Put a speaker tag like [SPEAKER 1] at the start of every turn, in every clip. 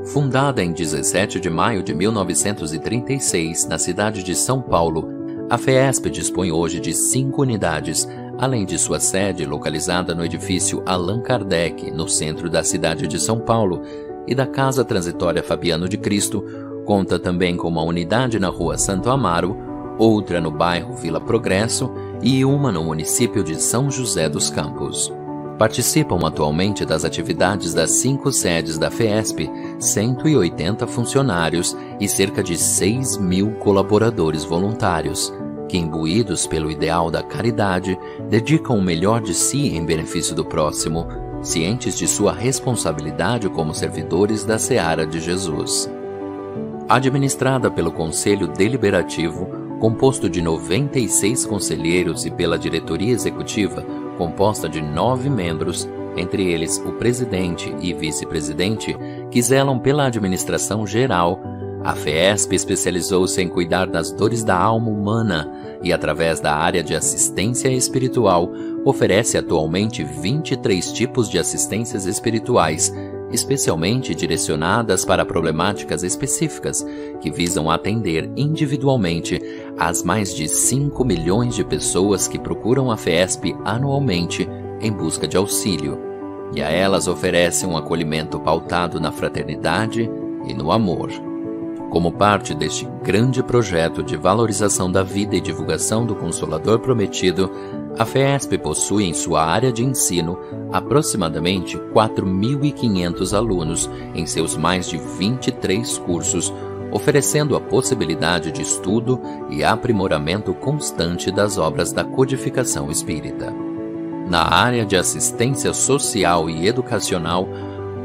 [SPEAKER 1] Fundada em 17 de maio de 1936, na cidade de São Paulo, a FESP dispõe hoje de 5 unidades, além de sua sede localizada no edifício Allan Kardec, no centro da cidade de São Paulo, e da Casa Transitória Fabiano de Cristo. Conta também com uma unidade na Rua Santo Amaro, outra no bairro Vila Progresso e uma no município de São José dos Campos. Participam atualmente das atividades das 5 sedes da FESP 180 funcionários e cerca de 6.000 colaboradores voluntários, que, imbuídos pelo ideal da caridade, dedicam o melhor de si em benefício do próximo, cientes de sua responsabilidade como servidores da seara de Jesus. Administrada pelo Conselho Deliberativo, composto de 96 conselheiros, e pela diretoria executiva, composta de 9 membros, entre eles o presidente e vice-presidente, que zelam pela administração geral, a FESP especializou-se em cuidar das dores da alma humana e, através da área de assistência espiritual, oferece atualmente 23 tipos de assistências espirituais, especialmente direcionadas para problemáticas específicas, que visam atender individualmente as mais de 5 milhões de pessoas que procuram a FESP anualmente em busca de auxílio, e a elas oferece um acolhimento pautado na fraternidade e no amor. Como parte deste grande projeto de valorização da vida e divulgação do Consolador Prometido, a FESP possui em sua área de ensino aproximadamente 4.500 alunos em seus mais de 23 cursos, oferecendo a possibilidade de estudo e aprimoramento constante das obras da codificação espírita. Na área de assistência social e educacional,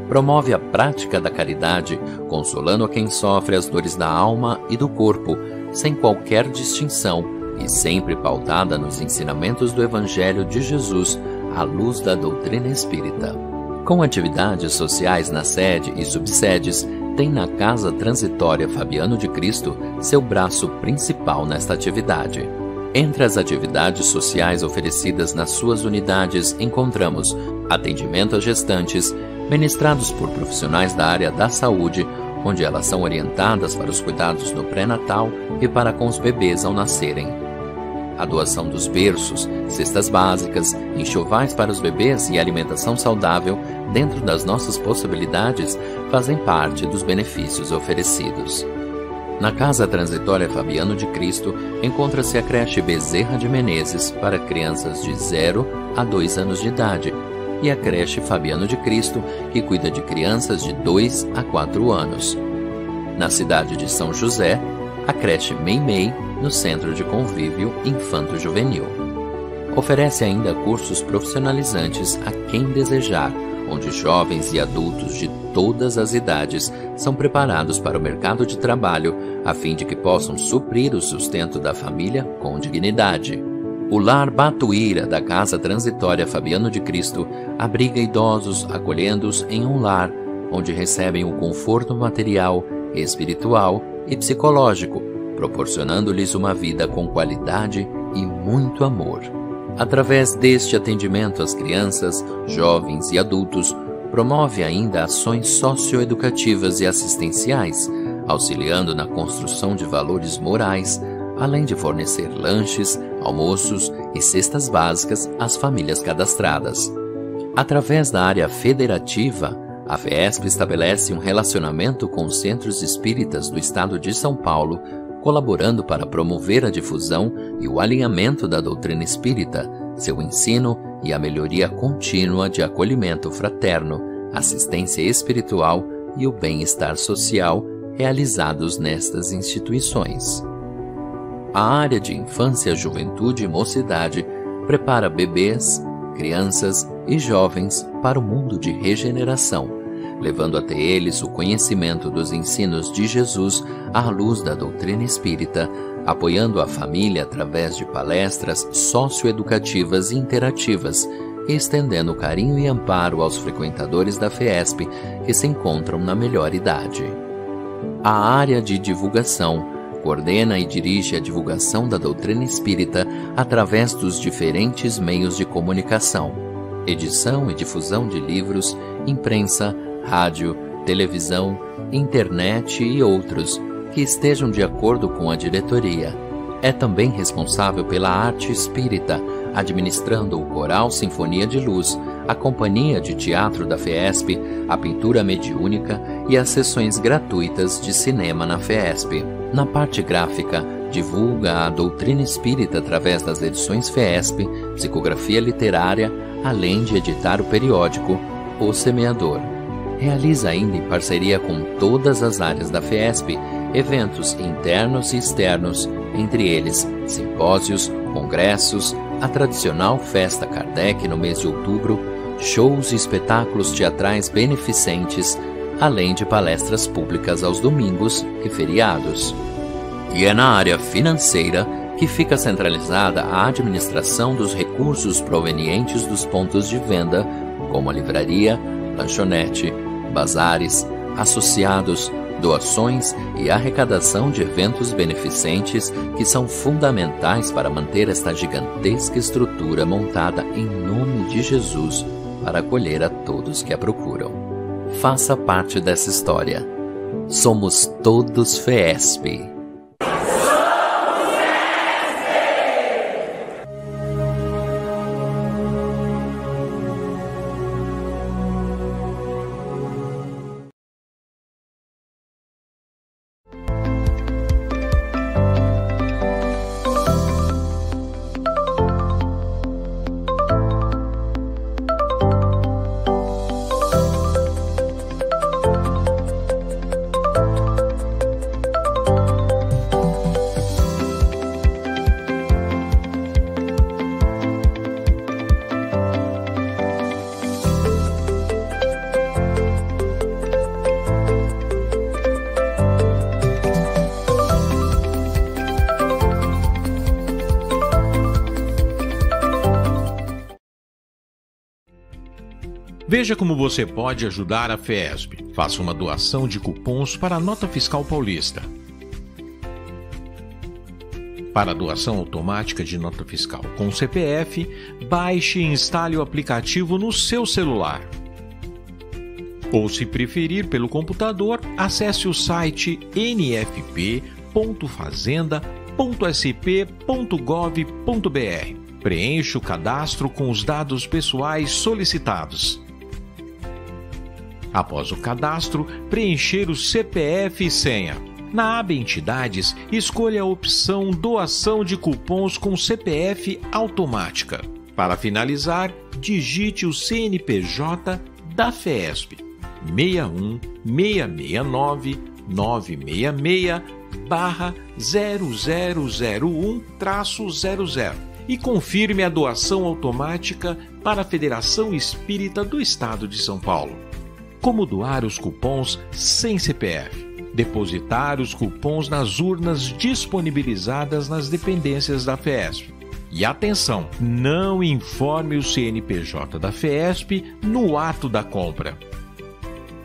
[SPEAKER 1] promove a prática da caridade, consolando a quem sofre as dores da alma e do corpo, sem qualquer distinção e sempre pautada nos ensinamentos do Evangelho de Jesus, à luz da doutrina espírita. Com atividades sociais na sede e subsedes, tem na Casa Transitória Fabiano de Cristo seu braço principal nesta atividade. Entre as atividades sociais oferecidas nas suas unidades, encontramos atendimento a gestantes, ministrados por profissionais da área da saúde, onde elas são orientadas para os cuidados no pré-natal e para com os bebês ao nascerem. A doação dos berços, cestas básicas, enxovais para os bebês e alimentação saudável, dentro das nossas possibilidades, fazem parte dos benefícios oferecidos. Na Casa Transitória Fabiano de Cristo, encontra-se a creche Bezerra de Menezes para crianças de 0 a 2 anos de idade, e a creche Fabiano de Cristo, que cuida de crianças de 2 a 4 anos. Na cidade de São José, a creche Meimei, no Centro de Convívio Infanto-Juvenil. Oferece ainda cursos profissionalizantes a quem desejar, onde jovens e adultos de todas as idades são preparados para o mercado de trabalho, a fim de que possam suprir o sustento da família com dignidade. O Lar Batuíra da Casa Transitória Fabiano de Cristo abriga idosos, acolhendo-os em um lar, onde recebem o conforto material, espiritual e psicológico, proporcionando-lhes uma vida com qualidade e muito amor. Através deste atendimento às crianças, jovens e adultos, promove ainda ações socioeducativas e assistenciais, auxiliando na construção de valores morais, além de fornecer lanches, almoços e cestas básicas às famílias cadastradas. Através da área federativa, a FESP estabelece um relacionamento com os centros espíritas do estado de São Paulo, colaborando para promover a difusão e o alinhamento da doutrina espírita, seu ensino e a melhoria contínua de acolhimento fraterno, assistência espiritual e o bem-estar social realizados nestas instituições. A área de infância, juventude e mocidade prepara bebês, crianças e jovens para o mundo de regeneração, levando até eles o conhecimento dos ensinos de Jesus à luz da doutrina espírita, apoiando a família através de palestras socioeducativas e interativas, e estendendo carinho e amparo aos frequentadores da FESP que se encontram na melhor idade. A área de divulgação coordena e dirige a divulgação da doutrina espírita através dos diferentes meios de comunicação, edição e difusão de livros, imprensa, rádio, televisão, internet e outros, que estejam de acordo com a diretoria. É também responsável pela arte espírita, administrando o Coral Sinfonia de Luz, a Companhia de Teatro da FEESP, a pintura mediúnica e as sessões gratuitas de cinema na FEESP. Na parte gráfica, divulga a doutrina espírita através das edições FEESP, psicografia literária, além de editar o periódico O Semeador. Realiza ainda em parceria com todas as áreas da FEESP eventos internos e externos, entre eles simpósios, congressos, a tradicional Festa Kardec no mês de outubro, shows e espetáculos teatrais beneficentes, além de palestras públicas aos domingos e feriados. E é na área financeira que fica centralizada a administração dos recursos provenientes dos pontos de venda, como a livraria, lanchonete, bazares, associados, doações e arrecadação de eventos beneficentes que são fundamentais para manter esta gigantesca estrutura montada em nome de Jesus para acolher a todos que a procuram. Faça parte dessa história. Somos todos FEESP.
[SPEAKER 2] Veja como você pode ajudar a FEESP. Faça uma doação de cupons para a Nota Fiscal Paulista. Para a doação automática de nota fiscal com CPF, baixe e instale o aplicativo no seu celular. Ou, se preferir pelo computador, acesse o site nfp.fazenda.sp.gov.br. Preencha o cadastro com os dados pessoais solicitados. Após o cadastro, preencher o CPF e senha. Na aba Entidades, escolha a opção Doação de cupons com CPF automática. Para finalizar, digite o CNPJ da FEESP 61-669-966-0001-00 e confirme a doação automática para a Federação Espírita do Estado de São Paulo. Como doar os cupons sem CPF? Depositar os cupons nas urnas disponibilizadas nas dependências da FEESP. E atenção, não informe o CNPJ da FEESP no ato da compra.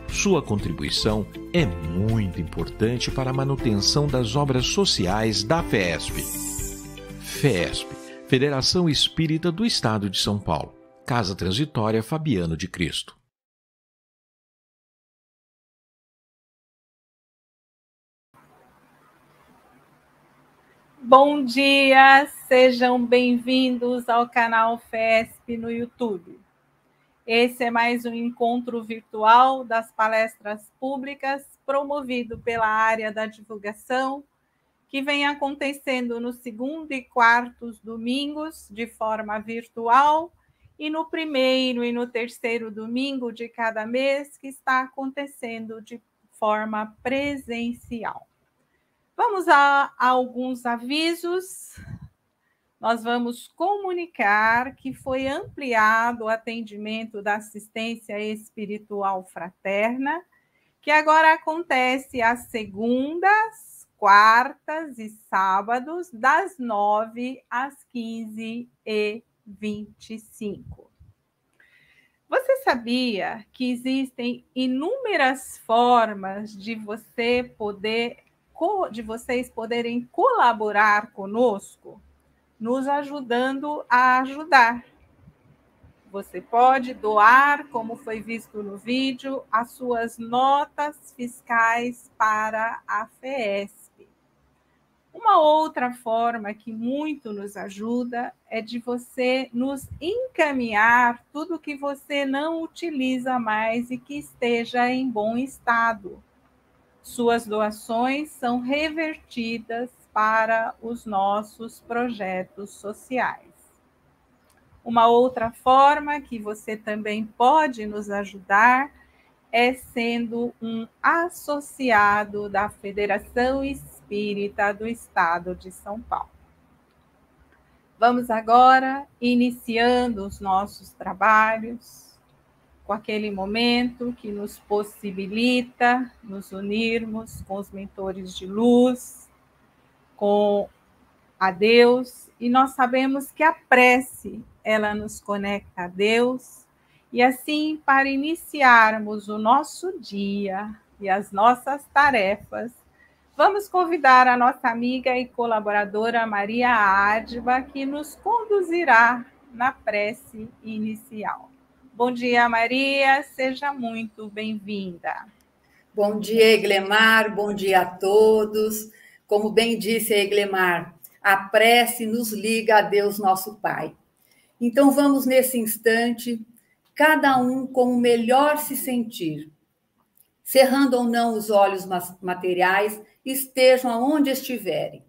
[SPEAKER 2] Sua contribuição é muito importante para a manutenção das obras sociais da FEESP. FEESP, Federação Espírita do Estado de São Paulo. Casa Transitória Fabiano de Cristo.
[SPEAKER 3] Bom dia, sejam bem-vindos ao canal FEESP no YouTube. Esse é mais um encontro virtual das palestras públicas promovido pela área da divulgação, que vem acontecendo no segundo e quartos domingos de forma virtual e no primeiro e no terceiro domingo de cada mês, que está acontecendo de forma presencial. Vamos a alguns avisos. Nós vamos comunicar que foi ampliado o atendimento da assistência espiritual fraterna, que agora acontece às segundas, quartas e sábados, das 9 às 15h25. Você sabia que existem inúmeras formas de vocês poderem colaborar conosco, nos ajudando a ajudar? Você pode doar, como foi visto no vídeo, as suas notas fiscais para a FEESP. Uma outra forma que muito nos ajuda é de você nos encaminhar tudo que você não utiliza mais e que esteja em bom estado. Suas doações são revertidas para os nossos projetos sociais. Uma outra forma que você também pode nos ajudar é sendo um associado da Federação Espírita do Estado de São Paulo. Vamos agora iniciando os nossos trabalhos com aquele momento que nos possibilita nos unirmos com os mentores de luz, com a Deus, e nós sabemos que a prece, ela nos conecta a Deus, e assim, para iniciarmos o nosso dia e as nossas tarefas, vamos convidar a nossa amiga e colaboradora Maria Adba, que nos conduzirá na prece inicial. Bom dia, Maria, seja muito bem-vinda.
[SPEAKER 4] Bom dia, Eglemar, bom dia a todos. Como bem disse a Eglemar, a prece nos liga a Deus, nosso Pai. Então, vamos nesse instante, cada um como melhor se sentir. Cerrando ou não os olhos materiais, estejam aonde estiverem.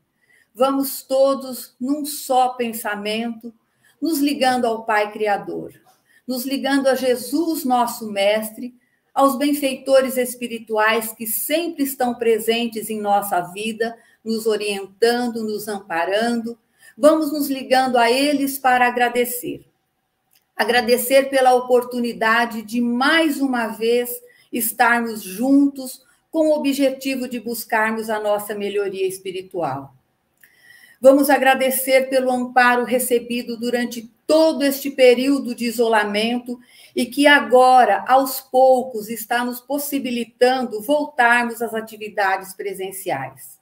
[SPEAKER 4] Vamos todos num só pensamento, nos ligando ao Pai Criador, nos ligando a Jesus, nosso Mestre, aos benfeitores espirituais que sempre estão presentes em nossa vida, nos orientando, nos amparando. Vamos nos ligando a eles para agradecer. Agradecer pela oportunidade de, mais uma vez, estarmos juntos com o objetivo de buscarmos a nossa melhoria espiritual. Vamos agradecer pelo amparo recebido durante todo este período de isolamento e que agora, aos poucos, está nos possibilitando voltarmos às atividades presenciais.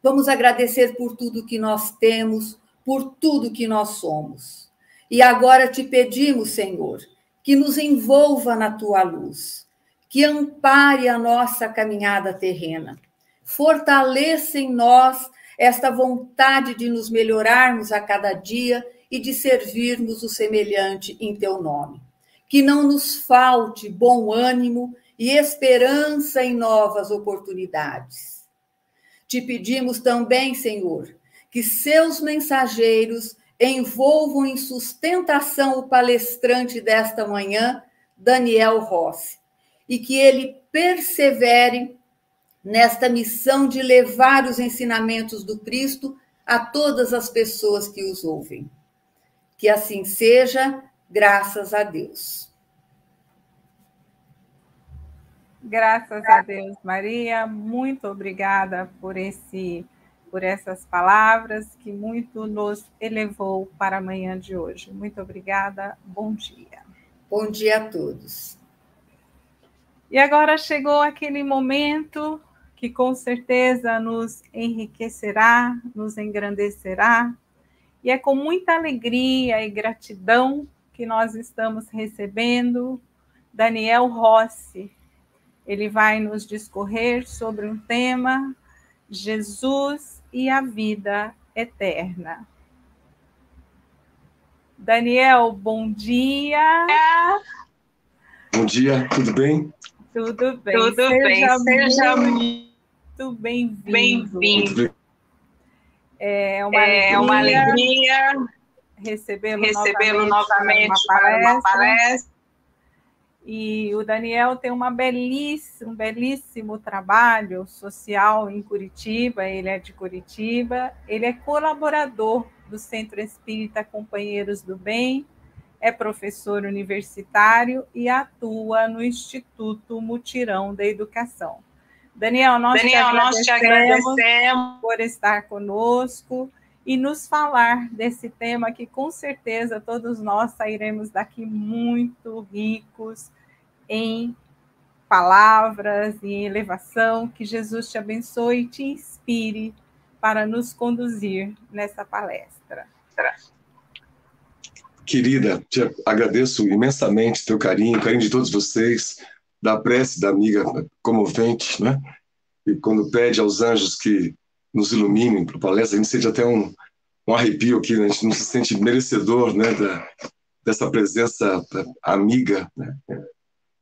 [SPEAKER 4] Vamos agradecer por tudo que nós temos, por tudo que nós somos. E agora te pedimos, Senhor, que nos envolva na tua luz, que ampare a nossa caminhada terrena, fortaleça em nós esta vontade de nos melhorarmos a cada dia e de servirmos o semelhante em teu nome. Que não nos falte bom ânimo e esperança em novas oportunidades. Te pedimos também, Senhor, que seus mensageiros envolvam em sustentação o palestrante desta manhã, Daniel Rossi, e que ele persevere nesta missão de levar os ensinamentos do Cristo a todas as pessoas que os ouvem. Que assim seja, graças a Deus.
[SPEAKER 3] Graças a Deus, Maria. Muito obrigada por essas palavras que muito nos elevou para a manhã de hoje. Muito obrigada. Bom dia.
[SPEAKER 4] Bom dia a todos.
[SPEAKER 3] E agora chegou aquele momento que com certeza nos enriquecerá, nos engrandecerá. E é com muita alegria e gratidão que nós estamos recebendo Daniel Rossi. Ele vai nos discorrer sobre um tema, Jesus e a vida eterna. Daniel, bom dia.
[SPEAKER 5] Bom dia, tudo bem?
[SPEAKER 3] Tudo bem.
[SPEAKER 6] Tudo bem, seja
[SPEAKER 3] muito bem-vindo.
[SPEAKER 6] É uma alegria recebê-lo novamente para uma palestra.
[SPEAKER 3] E o Daniel tem um belíssimo trabalho social em Curitiba, ele é de Curitiba, ele é colaborador do Centro Espírita Companheiros do Bem, é professor universitário e atua no Instituto Mutirão da Educação. Daniel, nós te agradecemos por estar conosco e nos falar desse tema que, com certeza, todos nós sairemos daqui muito ricos em palavras e em elevação. Que Jesus te abençoe e te inspire para nos conduzir nessa palestra.
[SPEAKER 5] querida, te agradeço imensamente teu carinho, o carinho de todos vocês, da prece da amiga comovente, né? E quando pede aos anjos que nos iluminem para a palestra, a gente sente até um arrepio aqui, né? A gente não se sente merecedor, né, dessa presença amiga, né?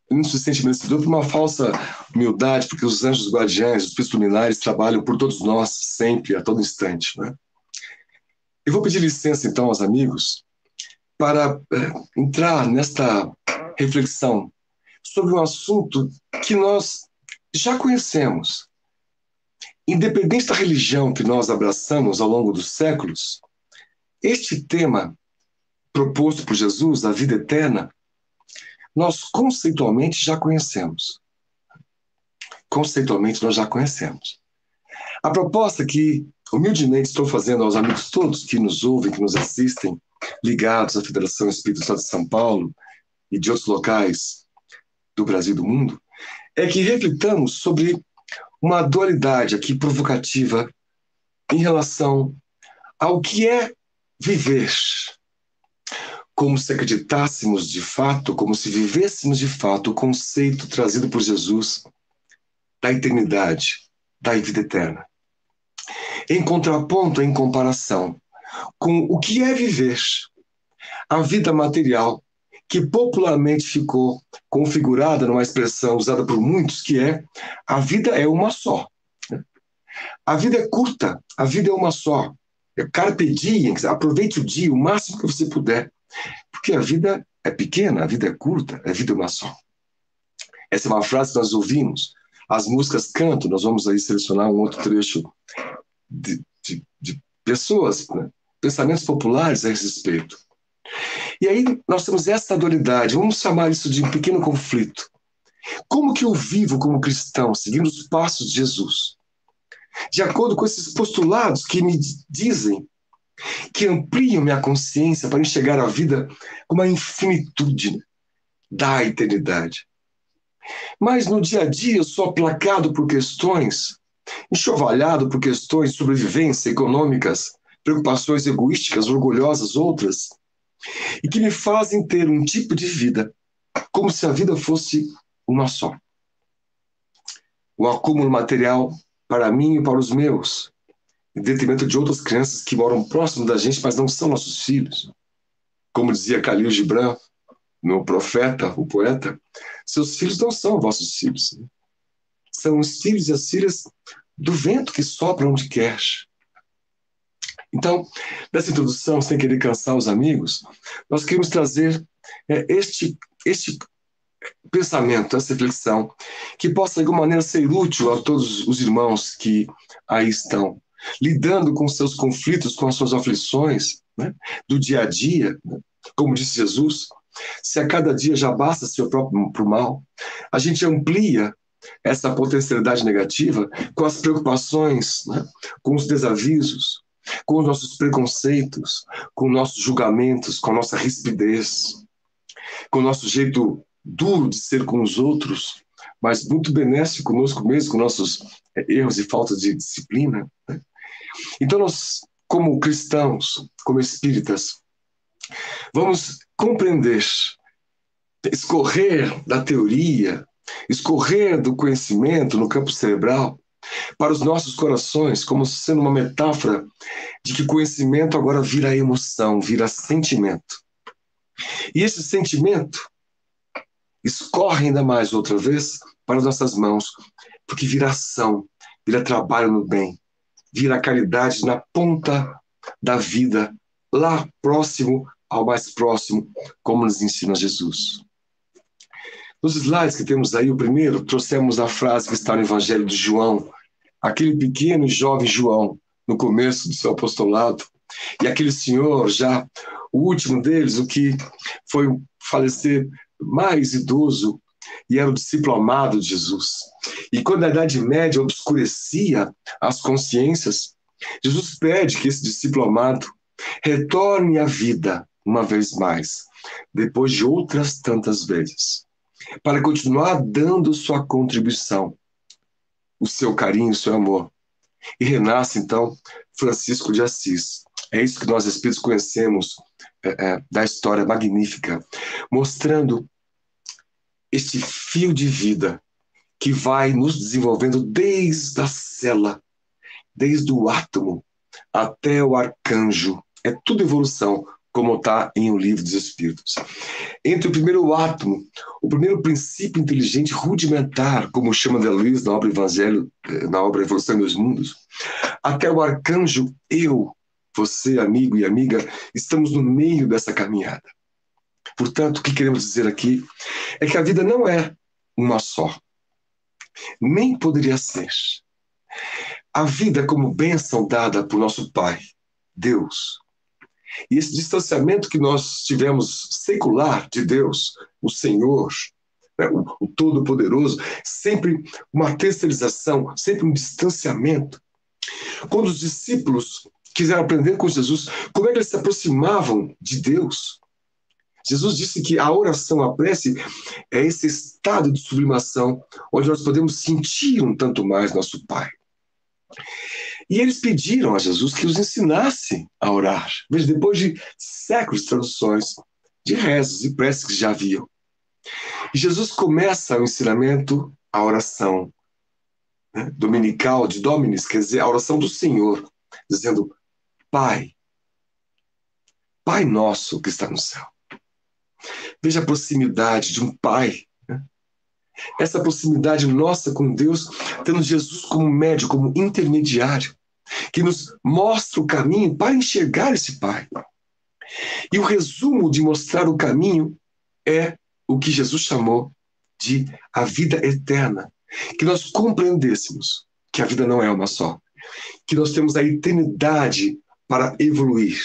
[SPEAKER 5] Não se sente merecedor por uma falsa humildade, porque os anjos guardiães, os espíritos luminares trabalham por todos nós, sempre, a todo instante, né? Eu vou pedir licença, então, aos amigos para entrar nesta reflexão sobre um assunto que nós já conhecemos. Independente da religião que nós abraçamos ao longo dos séculos, este tema proposto por Jesus, a vida eterna, nós conceitualmente já conhecemos. Conceitualmente nós já conhecemos. A proposta que humildemente estou fazendo aos amigos todos que nos ouvem, que nos assistem, ligados à Federação Espírita do Estado de São Paulo e de outros locais do Brasil e do mundo, é que reflitamos sobre uma dualidade aqui provocativa em relação ao que é viver, como se acreditássemos de fato, como se vivêssemos de fato o conceito trazido por Jesus da eternidade, da vida eterna. Em contraponto, em comparação com o que é viver a vida material, que popularmente ficou configurada numa expressão usada por muitos, que é: a vida é uma só. A vida é curta, a vida é uma só. Carpe diem, aproveite o dia o máximo que você puder, porque a vida é pequena, a vida é curta, a vida é uma só. Essa é uma frase que nós ouvimos, as músicas cantam, nós vamos aí selecionar um outro trecho de pessoas, né? Pensamentos populares a esse respeito. E aí nós temos essa dualidade, vamos chamar isso de um pequeno conflito. Como que eu vivo como cristão, seguindo os passos de Jesus? De acordo com esses postulados que me dizem, que ampliam minha consciência para enxergar a vida como a infinitude da eternidade. Mas no dia a dia eu sou aplacado por questões, enxovalhado por questões de sobrevivência econômicas, preocupações egoísticas, orgulhosas outras, e que me fazem ter um tipo de vida como se a vida fosse uma só. O acúmulo material para mim e para os meus, em detrimento de outras crianças que moram próximo da gente, mas não são nossos filhos. Como dizia Khalil Gibran, no Profeta, o poeta, seus filhos não são vossos filhos. São os filhos e as filhas do vento que sopra onde quer. Então, nessa introdução, sem querer cansar os amigos, nós queremos trazer este pensamento, essa reflexão, que possa de alguma maneira ser útil a todos os irmãos que aí estão, lidando com seus conflitos, com as suas aflições, né, do dia a dia, né? Como disse Jesus, se a cada dia já basta seu próprio mal, a gente amplia essa potencialidade negativa com as preocupações, né, com os desavisos, com os nossos preconceitos, com nossos julgamentos, com a nossa rispidez, com o nosso jeito duro de ser com os outros, mas muito benéfico conosco mesmo, com nossos erros e faltas de disciplina, né? Então nós, como cristãos, como espíritas, vamos compreender, escorrer da teoria, escorrer do conhecimento no campo cerebral para os nossos corações, como sendo uma metáfora de que conhecimento agora vira emoção, vira sentimento. E esse sentimento escorre ainda mais outra vez para as nossas mãos, porque vira ação, vira trabalho no bem, vira caridade na ponta da vida, lá próximo ao mais próximo, como nos ensina Jesus. Nos slides que temos aí, o primeiro, trouxemos a frase que está no Evangelho de João, aquele pequeno e jovem João, no começo do seu apostolado, e aquele senhor já, o último deles, o que foi falecer mais idoso, e era o discípulo amado de Jesus. E quando a Idade Média obscurecia as consciências, Jesus pede que esse discípulo amado retorne à vida uma vez mais, depois de outras tantas vezes, para continuar dando sua contribuição, o seu carinho, o seu amor. E renasce, então, Francisco de Assis. É isso que nós espíritos conhecemos da história magnífica, mostrando este fio de vida que vai nos desenvolvendo desde a célula, desde o átomo até o arcanjo. É tudo evolução, como está em O Livro dos Espíritos. Entre o primeiro átomo, o primeiro princípio inteligente rudimentar, como chama de Luiz na obra Evangelho, na obra Evolução dos Mundos, até o arcanjo, eu, você, amigo e amiga, estamos no meio dessa caminhada. Portanto, o que queremos dizer aqui é que a vida não é uma só. Nem poderia ser. A vida como bênção dada por nosso Pai, Deus. E esse distanciamento que nós tivemos secular de Deus, o Senhor, né, o Todo-Poderoso, sempre uma terceirização, sempre um distanciamento. Quando os discípulos quiseram aprender com Jesus como é que eles se aproximavam de Deus, Jesus disse que a oração, a prece, é esse estado de sublimação onde nós podemos sentir um tanto mais nosso Pai. E eles pediram a Jesus que os ensinasse a orar. Veja, depois de séculos de traduções, de rezos e preces que já haviam. E Jesus começa o ensinamento, a oração, né, dominical, de Dominis, quer dizer, a oração do Senhor, dizendo: Pai, Pai nosso que está no céu. Veja a proximidade de um pai, né? Essa proximidade nossa com Deus, tendo Jesus como médio, como intermediário, que nos mostra o caminho para enxergar esse Pai. E o resumo de mostrar o caminho é o que Jesus chamou de a vida eterna. Que nós compreendêssemos que a vida não é uma só. Que nós temos a eternidade para evoluir,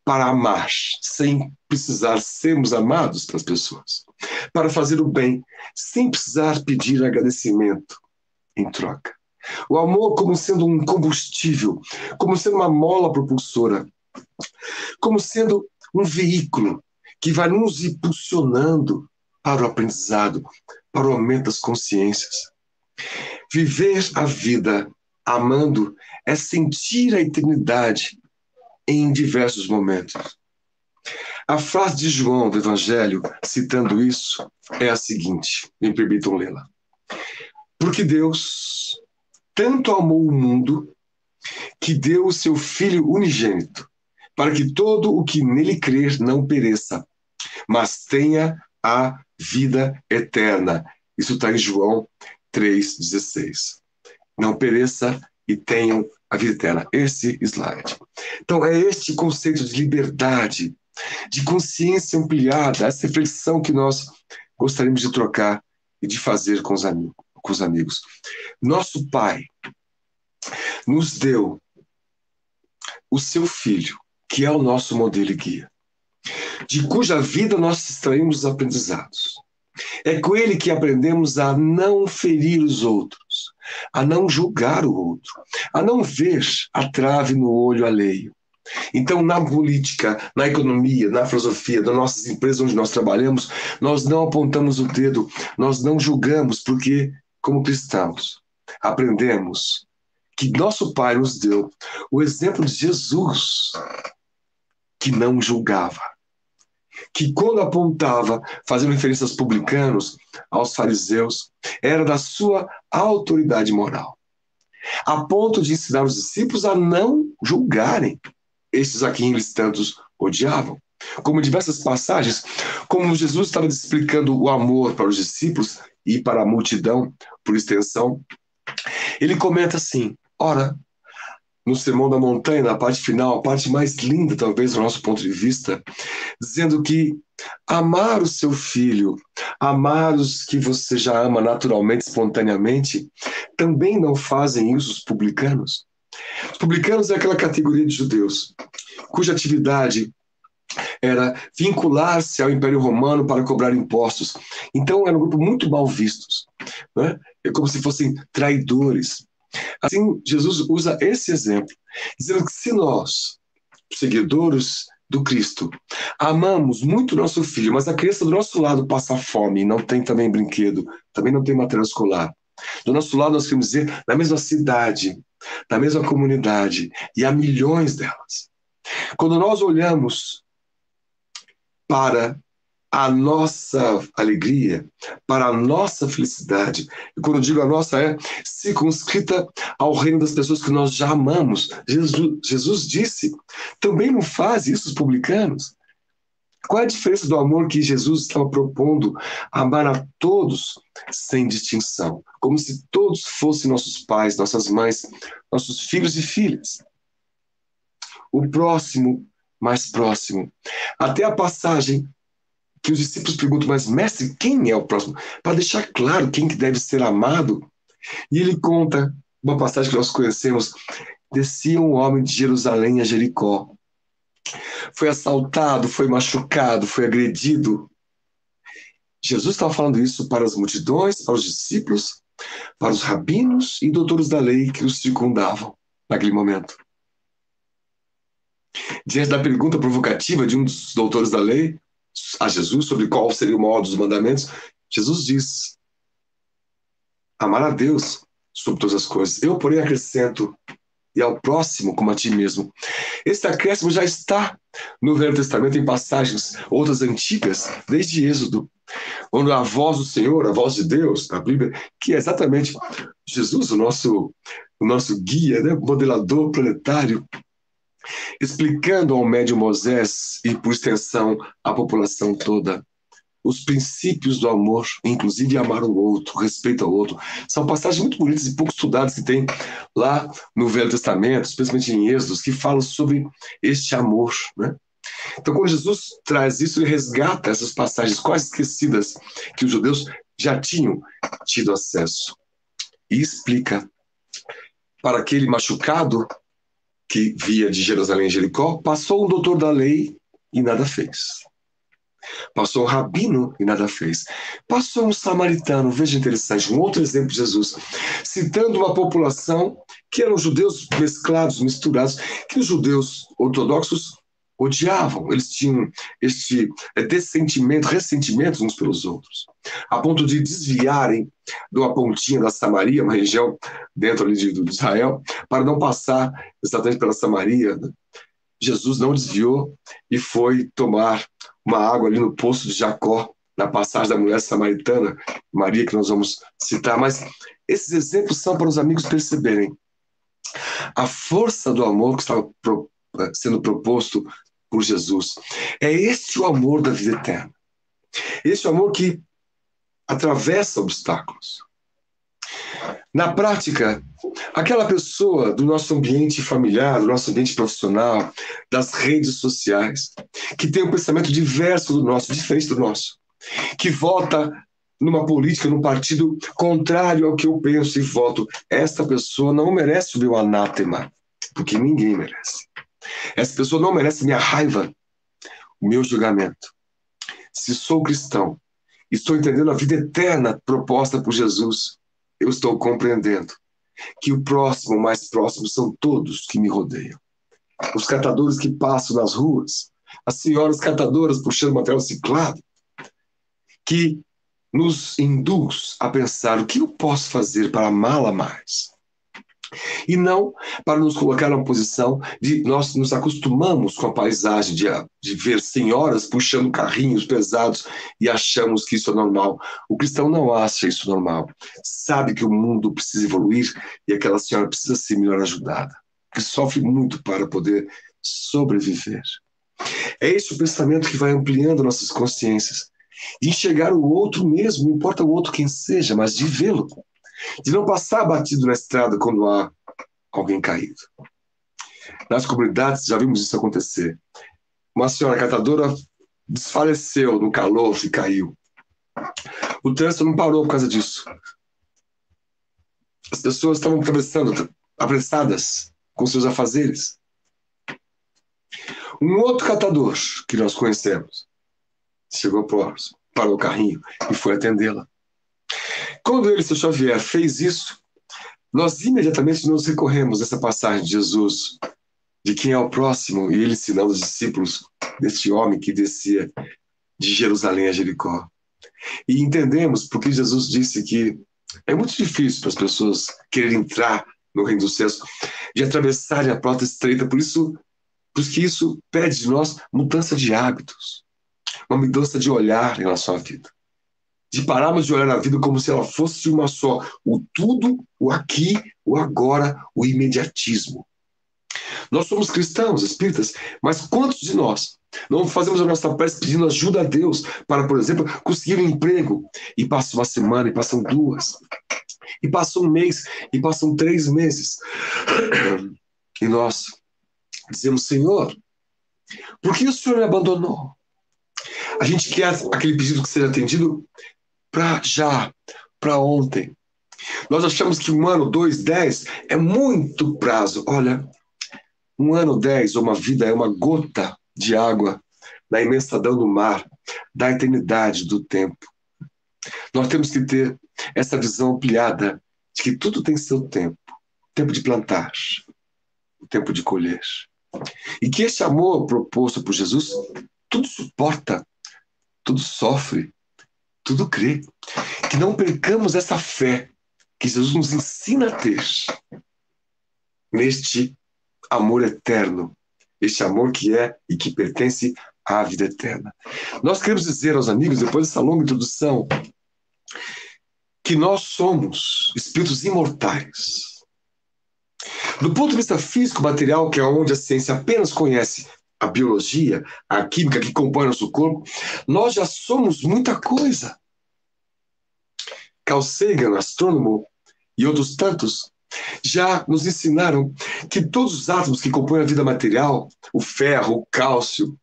[SPEAKER 5] para amar, sem precisar sermos amados pelas pessoas. Para fazer o bem, sem precisar pedir agradecimento em troca. O amor como sendo um combustível, como sendo uma mola propulsora, como sendo um veículo que vai nos impulsionando para o aprendizado, para o aumento das consciências. Viver a vida amando é sentir a eternidade em diversos momentos. A frase de João do Evangelho, citando isso, é a seguinte, me permitam lê-la. Porque Deus tanto amou o mundo que deu o seu Filho unigênito, para que todo o que nele crer não pereça, mas tenha a vida eterna. Isso está em João 3,16. Não pereça e tenham a vida eterna. Esse slide. Então, é este conceito de liberdade, de consciência ampliada, essa reflexão que nós gostaríamos de trocar e de fazer com os amigos. Nosso Pai nos deu o seu Filho, que é o nosso modelo e guia, de cuja vida nós extraímos os aprendizados. É com ele que aprendemos a não ferir os outros, a não julgar o outro, a não ver a trave no olho alheio. Então, na política, na economia, na filosofia, das nossas empresas onde nós trabalhamos, nós não apontamos o dedo, nós não julgamos, porque, como cristãos, aprendemos que nosso Pai nos deu o exemplo de Jesus, que não julgava, que quando apontava, fazendo referência aos publicanos, aos fariseus, era da sua autoridade moral, a ponto de ensinar os discípulos a não julgarem estes a quem eles tantos odiavam. Como em diversas passagens, como Jesus estava explicando o amor para os discípulos e para a multidão, por extensão, ele comenta assim, ora, no Sermão da Montanha, na parte final, a parte mais linda, talvez, do nosso ponto de vista, dizendo que amar o seu filho, amar os que você já ama naturalmente, espontaneamente, também não fazem isso os publicanos. Os publicanos é aquela categoria de judeus cuja atividade era vincular-se ao Império Romano para cobrar impostos. Então, era um grupo muito mal vistos, né? É como se fossem traidores. Assim, Jesus usa esse exemplo, dizendo que se nós, seguidores do Cristo, amamos muito nosso filho, mas a criança do nosso lado passa fome, não tem também brinquedo, também não tem material escolar. Do nosso lado, nós queremos dizer, na mesma cidade, na mesma comunidade, e há milhões delas. Quando nós olhamos para a nossa alegria, para a nossa felicidade. E quando eu digo a nossa, é circunscrita ao reino das pessoas que nós já amamos. Jesus disse, também não faz isso os publicanos. Qual é a diferença do amor que Jesus estava propondo? Amar a todos sem distinção, como se todos fossem nossos pais, nossas mães, nossos filhos e filhas. O próximo, mais próximo. Até a passagem que os discípulos perguntam, mas mestre, quem é o próximo? Para deixar claro quem que deve ser amado. E ele conta uma passagem que nós conhecemos. Descia um homem de Jerusalém a Jericó. Foi assaltado, foi machucado, foi agredido. Jesus estava falando isso para as multidões, para os discípulos, para os rabinos e doutores da lei que os circundavam naquele momento. Diante da pergunta provocativa de um dos doutores da lei a Jesus sobre qual seria o maior dos mandamentos, Jesus diz: amar a Deus sobre todas as coisas. Eu, porém, acrescento, e ao próximo como a ti mesmo. Esse acréscimo já está no Velho Testamento em passagens, outras antigas, desde Êxodo, onde a voz do Senhor, a voz de Deus, na Bíblia, que é exatamente Jesus, o nosso guia, né? Modelador planetário, explicando ao médium Moisés e, por extensão, à população toda, os princípios do amor, inclusive amar o outro, respeito ao outro. São passagens muito bonitas e pouco estudadas que tem lá no Velho Testamento, especialmente em Êxodo, que falam sobre este amor, né? Então, quando Jesus traz isso, ele resgata essas passagens quase esquecidas que os judeus já tinham tido acesso e explica para aquele machucado que via de Jerusalém a Jericó, passou um doutor da lei e nada fez. Passou um rabino e nada fez. Passou um samaritano, veja interessante, um outro exemplo de Jesus, citando uma população que eram judeus mesclados, misturados, que os judeus ortodoxos odiavam. Eles tinham este ressentimentos uns pelos outros, a ponto de desviarem de uma pontinha da Samaria, uma região dentro ali de Israel, para não passar exatamente pela Samaria, né? Jesus não desviou e foi tomar uma água ali no poço de Jacó, na passagem da mulher samaritana, Maria, que nós vamos citar. Mas esses exemplos são para os amigos perceberem a força do amor que estava sendo proposto por Jesus. É este o amor da vida eterna. Este o amor que atravessa obstáculos. Na prática, aquela pessoa do nosso ambiente familiar, do nosso ambiente profissional, das redes sociais, que tem um pensamento diverso do nosso, diferente do nosso, que vota numa política, num partido contrário ao que eu penso e voto, esta pessoa não merece o meu anátema, porque ninguém merece. Essa pessoa não merece minha raiva, o meu julgamento. Se sou cristão, estou entendendo a vida eterna proposta por Jesus, eu estou compreendendo que o próximo, o mais próximo, são todos que me rodeiam. Os catadores que passam nas ruas, as senhoras catadoras puxando material reciclado, que nos induz a pensar o que eu posso fazer para amá-la mais. E não para nos colocar numa posição de nós nos acostumamos com a paisagem de ver senhoras puxando carrinhos pesados e achamos que isso é normal. O cristão não acha isso normal. Sabe que o mundo precisa evoluir e aquela senhora precisa ser melhor ajudada, que sofre muito para poder sobreviver. É esse o pensamento que vai ampliando nossas consciências. De enxergar o outro mesmo, não importa o outro quem seja, mas de vê-lo. De não passar batido na estrada quando há alguém caído. Nas comunidades já vimos isso acontecer. Uma senhora catadora desfaleceu no calor e caiu. O trânsito não parou por causa disso. As pessoas estavam atravessando, apressadas com seus afazeres. Um outro catador que nós conhecemos chegou próximo, parou o carrinho e foi atendê-la. Quando ele, seu Xavier, fez isso, nós imediatamente nos recorremos a essa passagem de Jesus, de quem é o próximo, e ele ensinando os discípulos deste homem que descia de Jerusalém a Jericó. E entendemos porque Jesus disse que é muito difícil para as pessoas quererem entrar no reino dos céus, de atravessarem a porta estreita, por isso que isso pede de nós mudança de hábitos. uma mudança de olhar em relação à vida. De pararmos de olhar a vida como se ela fosse uma só. O tudo, o aqui, o agora, o imediatismo. Nós somos cristãos, espíritas, mas quantos de nós não fazemos a nossa prece pedindo ajuda a Deus para, por exemplo, conseguir um emprego? E passa uma semana, e passam 2, e passa um mês, e passam 3 meses. E nós dizemos: Senhor, por que o Senhor me abandonou? A gente quer aquele pedido que seja atendido para já, para ontem. Nós achamos que 1 ano, 2, 10 é muito prazo. Olha, 1 ano, 10, ou uma vida é uma gota de água na imensidão do mar, da eternidade do tempo. Nós temos que ter essa visão ampliada de que tudo tem seu tempo. O tempo de plantar, o tempo de colher. E que este amor proposto por Jesus tudo suporta, tudo sofre, tudo crê. Que não percamos essa fé que Jesus nos ensina a ter neste amor eterno, este amor que é e que pertence à vida eterna. Nós queremos dizer aos amigos, depois dessa longa introdução, que nós somos espíritos imortais. Do ponto de vista físico, material, que é onde a ciência apenas conhece a biologia, a química que compõe nosso corpo, nós já somos muita coisa. Carl Sagan, astrônomo, e outros tantos já nos ensinaram que todos os átomos que compõem a vida material, o ferro, o cálcio,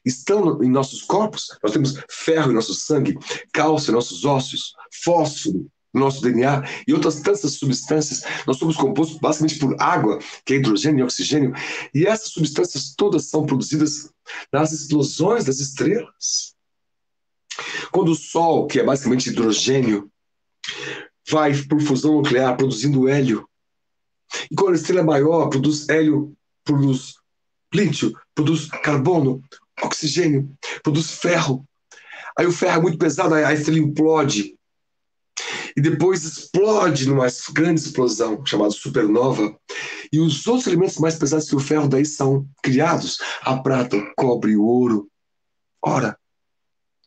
[SPEAKER 5] estão em nossos corpos. Nós temos ferro em nosso sangue, cálcio em nossos ossos, fósforo no nosso DNA e outras tantas substâncias. Nós somos compostos basicamente por água, que é hidrogênio e oxigênio, e essas substâncias todas são produzidas nas explosões das estrelas. Quando o Sol, que é basicamente hidrogênio, vai por fusão nuclear produzindo hélio, e quando a estrela é maior, produz hélio, produz lítio, produz carbono, oxigênio, produz ferro. Aí o ferro é muito pesado, a estrela implode. E depois explode numa grande explosão, chamada supernova. E os outros elementos mais pesados que o ferro daí são criados. A prata, o cobre e o ouro. Ora,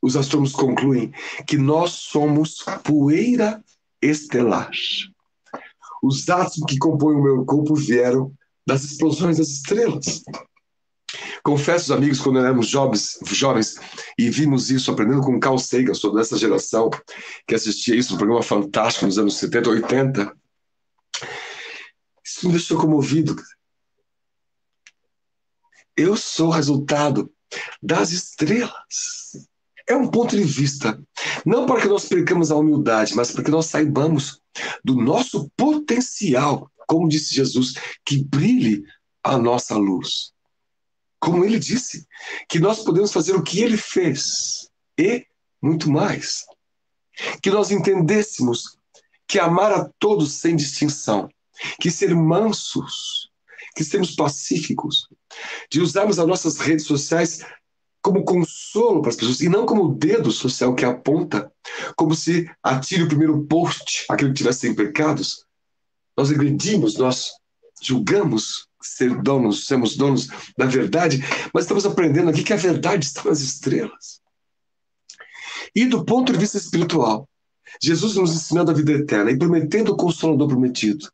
[SPEAKER 5] os astrônomos concluem que nós somos poeira estelar. Os átomos que compõem o meu corpo vieram das explosões das estrelas. Confesso, amigos, quando éramos jovens e vimos isso, aprendendo com Carl Sagan, sou dessa geração que assistia isso no programa Fantástico nos anos 70, 80, isso me deixou comovido. Eu sou resultado das estrelas. É um ponto de vista, não para que nós percamos a humildade, mas para que nós saibamos do nosso potencial, como disse Jesus, que brilhe a nossa luz. Como ele disse, que nós podemos fazer o que ele fez e muito mais. Que nós entendêssemos que amar a todos sem distinção, que ser mansos, que sermos pacíficos, de usarmos as nossas redes sociais como consolo para as pessoas e não como o dedo social que aponta, como se atire o primeiro post, aquele que tivesse pecados. Nós agredimos, nós julgamos sermos donos da verdade, mas estamos aprendendo aqui que a verdade está nas estrelas. E do ponto de vista espiritual, Jesus nos ensinando a vida eterna e prometendo o Consolador prometido,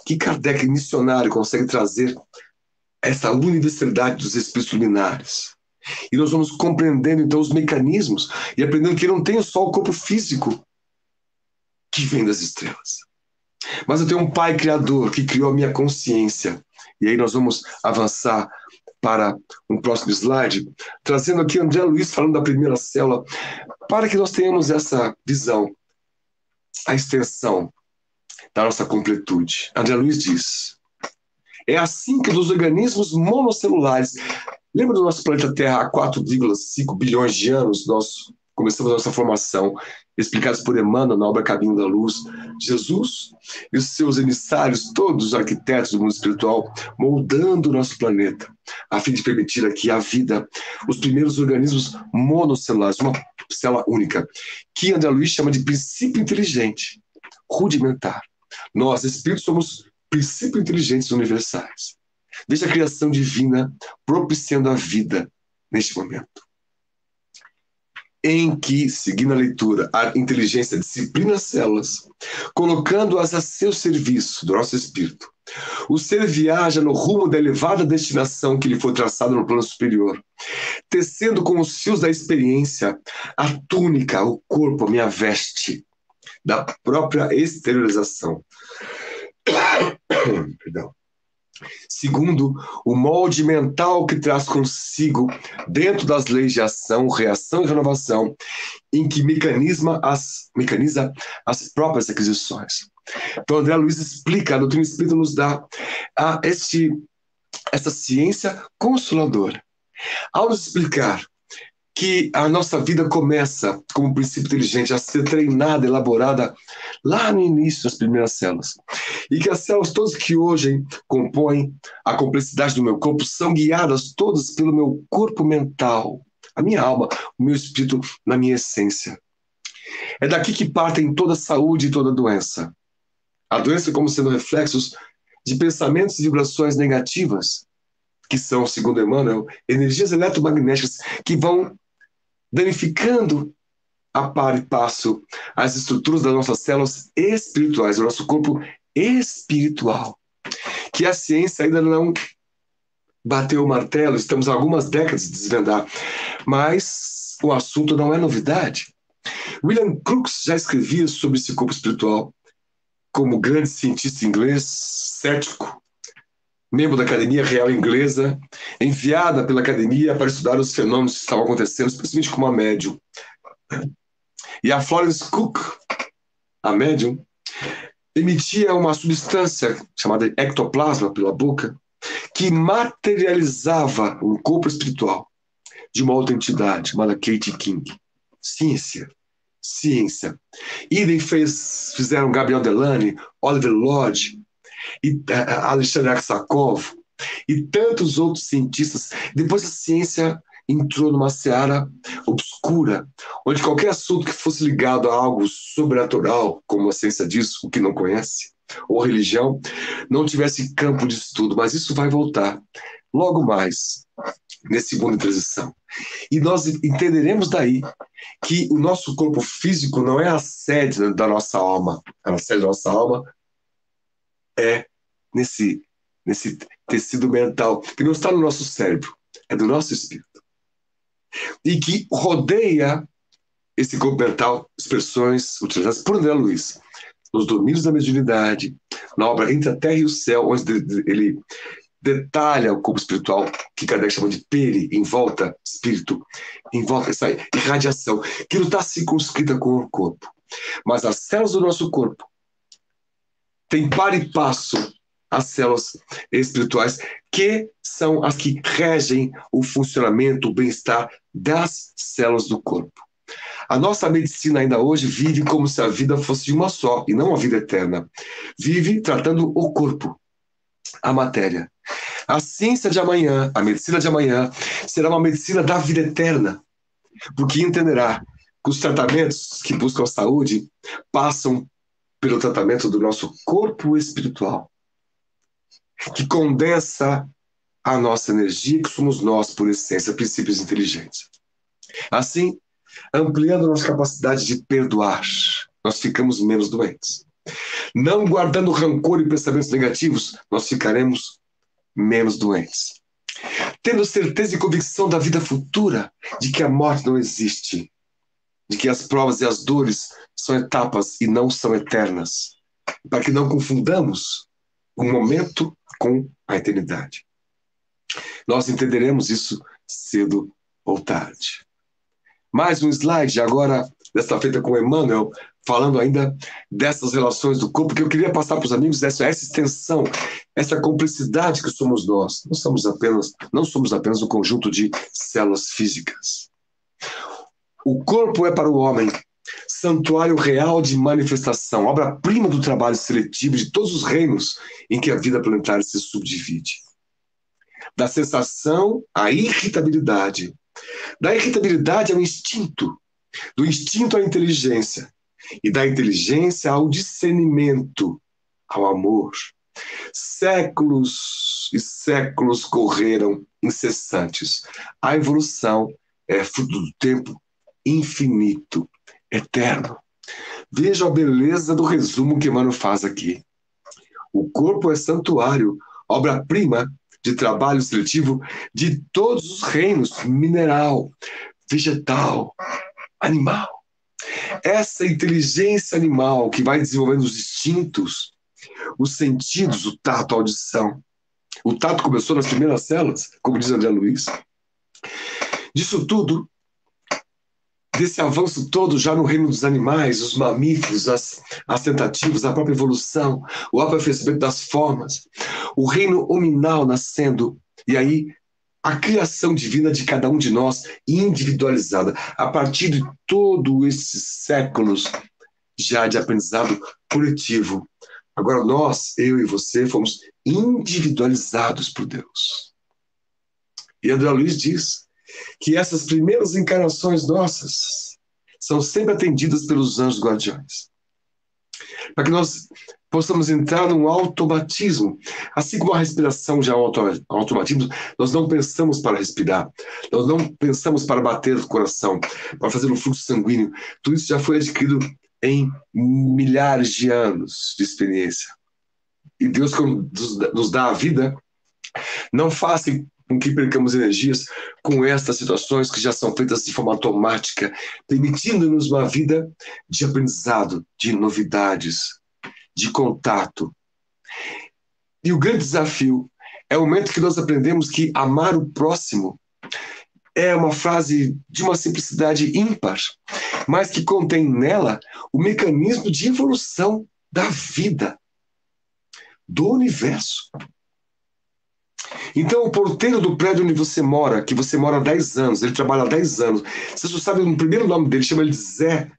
[SPEAKER 5] que Kardec, missionário, consegue trazer essa universalidade dos espíritos luminares. E nós vamos compreendendo então os mecanismos e aprendendo que não tem só o corpo físico que vem das estrelas, mas eu tenho um Pai Criador que criou a minha consciência. E aí nós vamos avançar para um próximo slide, trazendo aqui André Luiz falando da primeira célula, para que nós tenhamos essa visão, a extensão da nossa completude. André Luiz diz: é assim que dos organismos monocelulares, lembra do nosso planeta Terra há 4,5 bilhões de anos, nós começamos a nossa formação, explicados por Emmanuel na obra Caminho da Luz. Jesus e os seus emissários, todos os arquitetos do mundo espiritual, moldando o nosso planeta, a fim de permitir aqui a vida, os primeiros organismos monocelulares, uma célula única, que André Luiz chama de princípio inteligente, rudimentar. Nós, espíritos, somos princípios inteligentes universais, desde a criação divina, propiciando a vida neste momento. em que, seguindo a leitura, a inteligência disciplina as células, colocando-as a seu serviço do nosso espírito. O ser viaja no rumo da elevada destinação que lhe foi traçada no plano superior, tecendo com os fios da experiência a túnica, o corpo, a minha veste, da própria exteriorização. Perdão. Segundo o molde mental que traz consigo, dentro das leis de ação, reação e renovação, em que mecaniza as próprias aquisições. Então, André Luiz explica, a doutrina espírita nos dá essa ciência consoladora. Ao nos explicar que a nossa vida começa, como princípio inteligente, a ser treinada, elaborada lá no início, nas primeiras células. E que as células todas que hoje compõem a complexidade do meu corpo são guiadas todas pelo meu corpo mental, a minha alma, o meu espírito na minha essência. É daqui que partem toda a saúde e toda a doença. A doença como sendo reflexos de pensamentos e vibrações negativas, que são, segundo Emmanuel, energias eletromagnéticas que vão danificando a par e passo as estruturas das nossas células espirituais, do nosso corpo espiritual, que a ciência ainda não bateu o martelo, estamos há algumas décadas de desvendar, mas o assunto não é novidade. William Crookes já escrevia sobre esse corpo espiritual como grande cientista inglês, cético, membro da Academia Real Inglesa, enviada pela Academia para estudar os fenômenos que estavam acontecendo, especialmente como a médium. E a Florence Cook, a médium, emitia uma substância chamada ectoplasma pela boca, que materializava um corpo espiritual de uma outra entidade, chamada Kate King. Ciência. Idem fizeram Gabriel Delany, Oliver Lodge, e Alexandre Aksakov e tantos outros cientistas. Depois a ciência entrou numa seara obscura, onde qualquer assunto que fosse ligado a algo sobrenatural, como a ciência diz, o que não conhece, ou religião, não tivesse campo de estudo. Mas isso vai voltar logo mais nesse mundo de transição. E nós entenderemos daí que o nosso corpo físico não é a sede da nossa alma. A sede da nossa alma é nesse tecido mental, que não está no nosso cérebro, é do nosso espírito. E que rodeia esse corpo mental expressões utilizadas por André Luiz nos domínios da mediunidade, na obra Entre a Terra e o Céu, onde ele detalha o corpo espiritual, que Kardec chama de pele, em volta, espírito, em volta essa irradiação, que não está circunscrita com o corpo. Mas as células do nosso corpo têm par e passo as células espirituais, que são as que regem o funcionamento, o bem-estar das células do corpo. A nossa medicina ainda hoje vive como se a vida fosse uma só, e não uma vida eterna. Vive tratando o corpo, a matéria. A ciência de amanhã, a medicina de amanhã, será uma medicina da vida eterna, porque entenderá que os tratamentos que buscam a saúde passam pelo tratamento do nosso corpo espiritual, que condensa a nossa energia, que somos nós, por essência, princípios inteligentes. Assim, ampliando a nossa capacidade de perdoar, nós ficamos menos doentes. Não guardando rancor e pensamentos negativos, nós ficaremos menos doentes. Tendo certeza e convicção da vida futura, de que a morte não existe, de que as provas e as dores são etapas e não são eternas, para que não confundamos o momento com a eternidade. Nós entenderemos isso cedo ou tarde. Mais um slide, agora, desta feita com Emmanuel, falando ainda dessas relações do corpo, que eu queria passar para os amigos essa extensão, essa complexidade que somos nós. Não somos apenas um conjunto de células físicas. O corpo é para o homem santuário real de manifestação, obra-prima do trabalho seletivo de todos os reinos em que a vida planetária se subdivide. Da sensação à irritabilidade. Da irritabilidade ao instinto, do instinto à inteligência, e da inteligência ao discernimento, ao amor. Séculos e séculos correram incessantes. A evolução é fruto do tempo infinito, eterno. Veja a beleza do resumo que Emmanuel faz aqui. O corpo é santuário, obra-prima de trabalho seletivo de todos os reinos, mineral, vegetal, animal. Essa inteligência animal que vai desenvolvendo os instintos, os sentidos, o tato, a audição. O tato começou nas primeiras células, como diz André Luiz. Disso tudo, desse avanço todo já no reino dos animais, os mamíferos, as tentativas, a própria evolução, o aperfeiçoamento das formas, o reino hominal nascendo, e aí a criação divina de cada um de nós individualizada, a partir de todos esses séculos já de aprendizado coletivo. Agora nós, eu e você, fomos individualizados por Deus. E André Luiz diz que essas primeiras encarnações nossas são sempre atendidas pelos anjos guardiões, para que nós possamos entrar num automatismo. Assim como a respiração já é um automatismo, nós não pensamos para respirar, nós não pensamos para bater o coração, para fazer um fluxo sanguíneo. Tudo isso já foi adquirido em milhares de anos de experiência. E Deus, quando nos dá a vida, não faça com que percamos energias com estas situações que já são feitas de forma automática, permitindo-nos uma vida de aprendizado, de novidades, de contato. E o grande desafio é o momento que nós aprendemos que amar o próximo é uma frase de uma simplicidade ímpar, mas que contém nela o mecanismo de evolução da vida, do universo. Então, o porteiro do prédio onde você mora, que você mora há 10 anos, ele trabalha há 10 anos, você só sabe o primeiro nome dele, chama ele de Zé.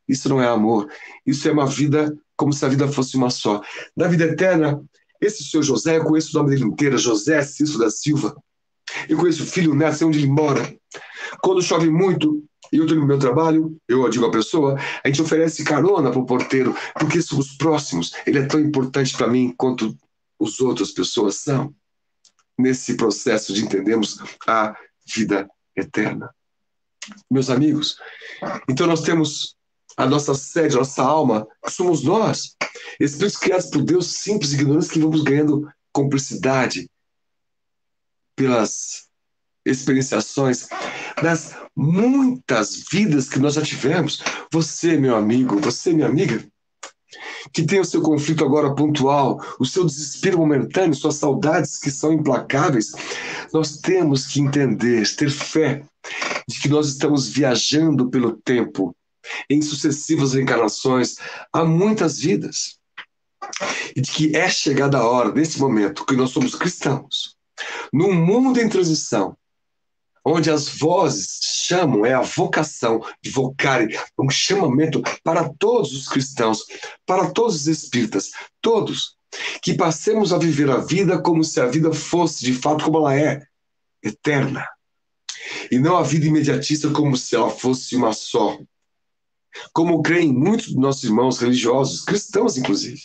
[SPEAKER 5] Isso não é amor, isso é uma vida como se a vida fosse uma só. Na vida eterna, esse senhor José, eu conheço o nome dele inteiro, José Cícero da Silva. Eu conheço o filho, o neto, sei onde ele mora. Quando chove muito e eu estou no meu trabalho, eu digo à pessoa, a gente oferece carona para o porteiro, porque somos próximos. Ele é tão importante para mim quanto as outras pessoas são, nesse processo de entendermos a vida eterna. Meus amigos, então nós temos a nossa sede, a nossa alma, que somos nós, espíritos criados por Deus, simples e ignorantes, que vamos ganhando cumplicidade pelas experienciações das muitas vidas que nós já tivemos. Você, meu amigo, você, minha amiga, que tem o seu conflito agora pontual, o seu desespero momentâneo, suas saudades que são implacáveis, nós temos que entender, ter fé de que nós estamos viajando pelo tempo, em sucessivas reencarnações, há muitas vidas, e de que é chegada a hora, nesse momento, que nós somos cristãos, num mundo em transição, onde as vozes chamam, é a vocação de vocare, um chamamento para todos os cristãos, para todos os espíritas, todos, que passemos a viver a vida como se a vida fosse, de fato, como ela é, eterna, e não a vida imediatista como se ela fosse uma só, como creem muitos dos nossos irmãos religiosos, cristãos inclusive,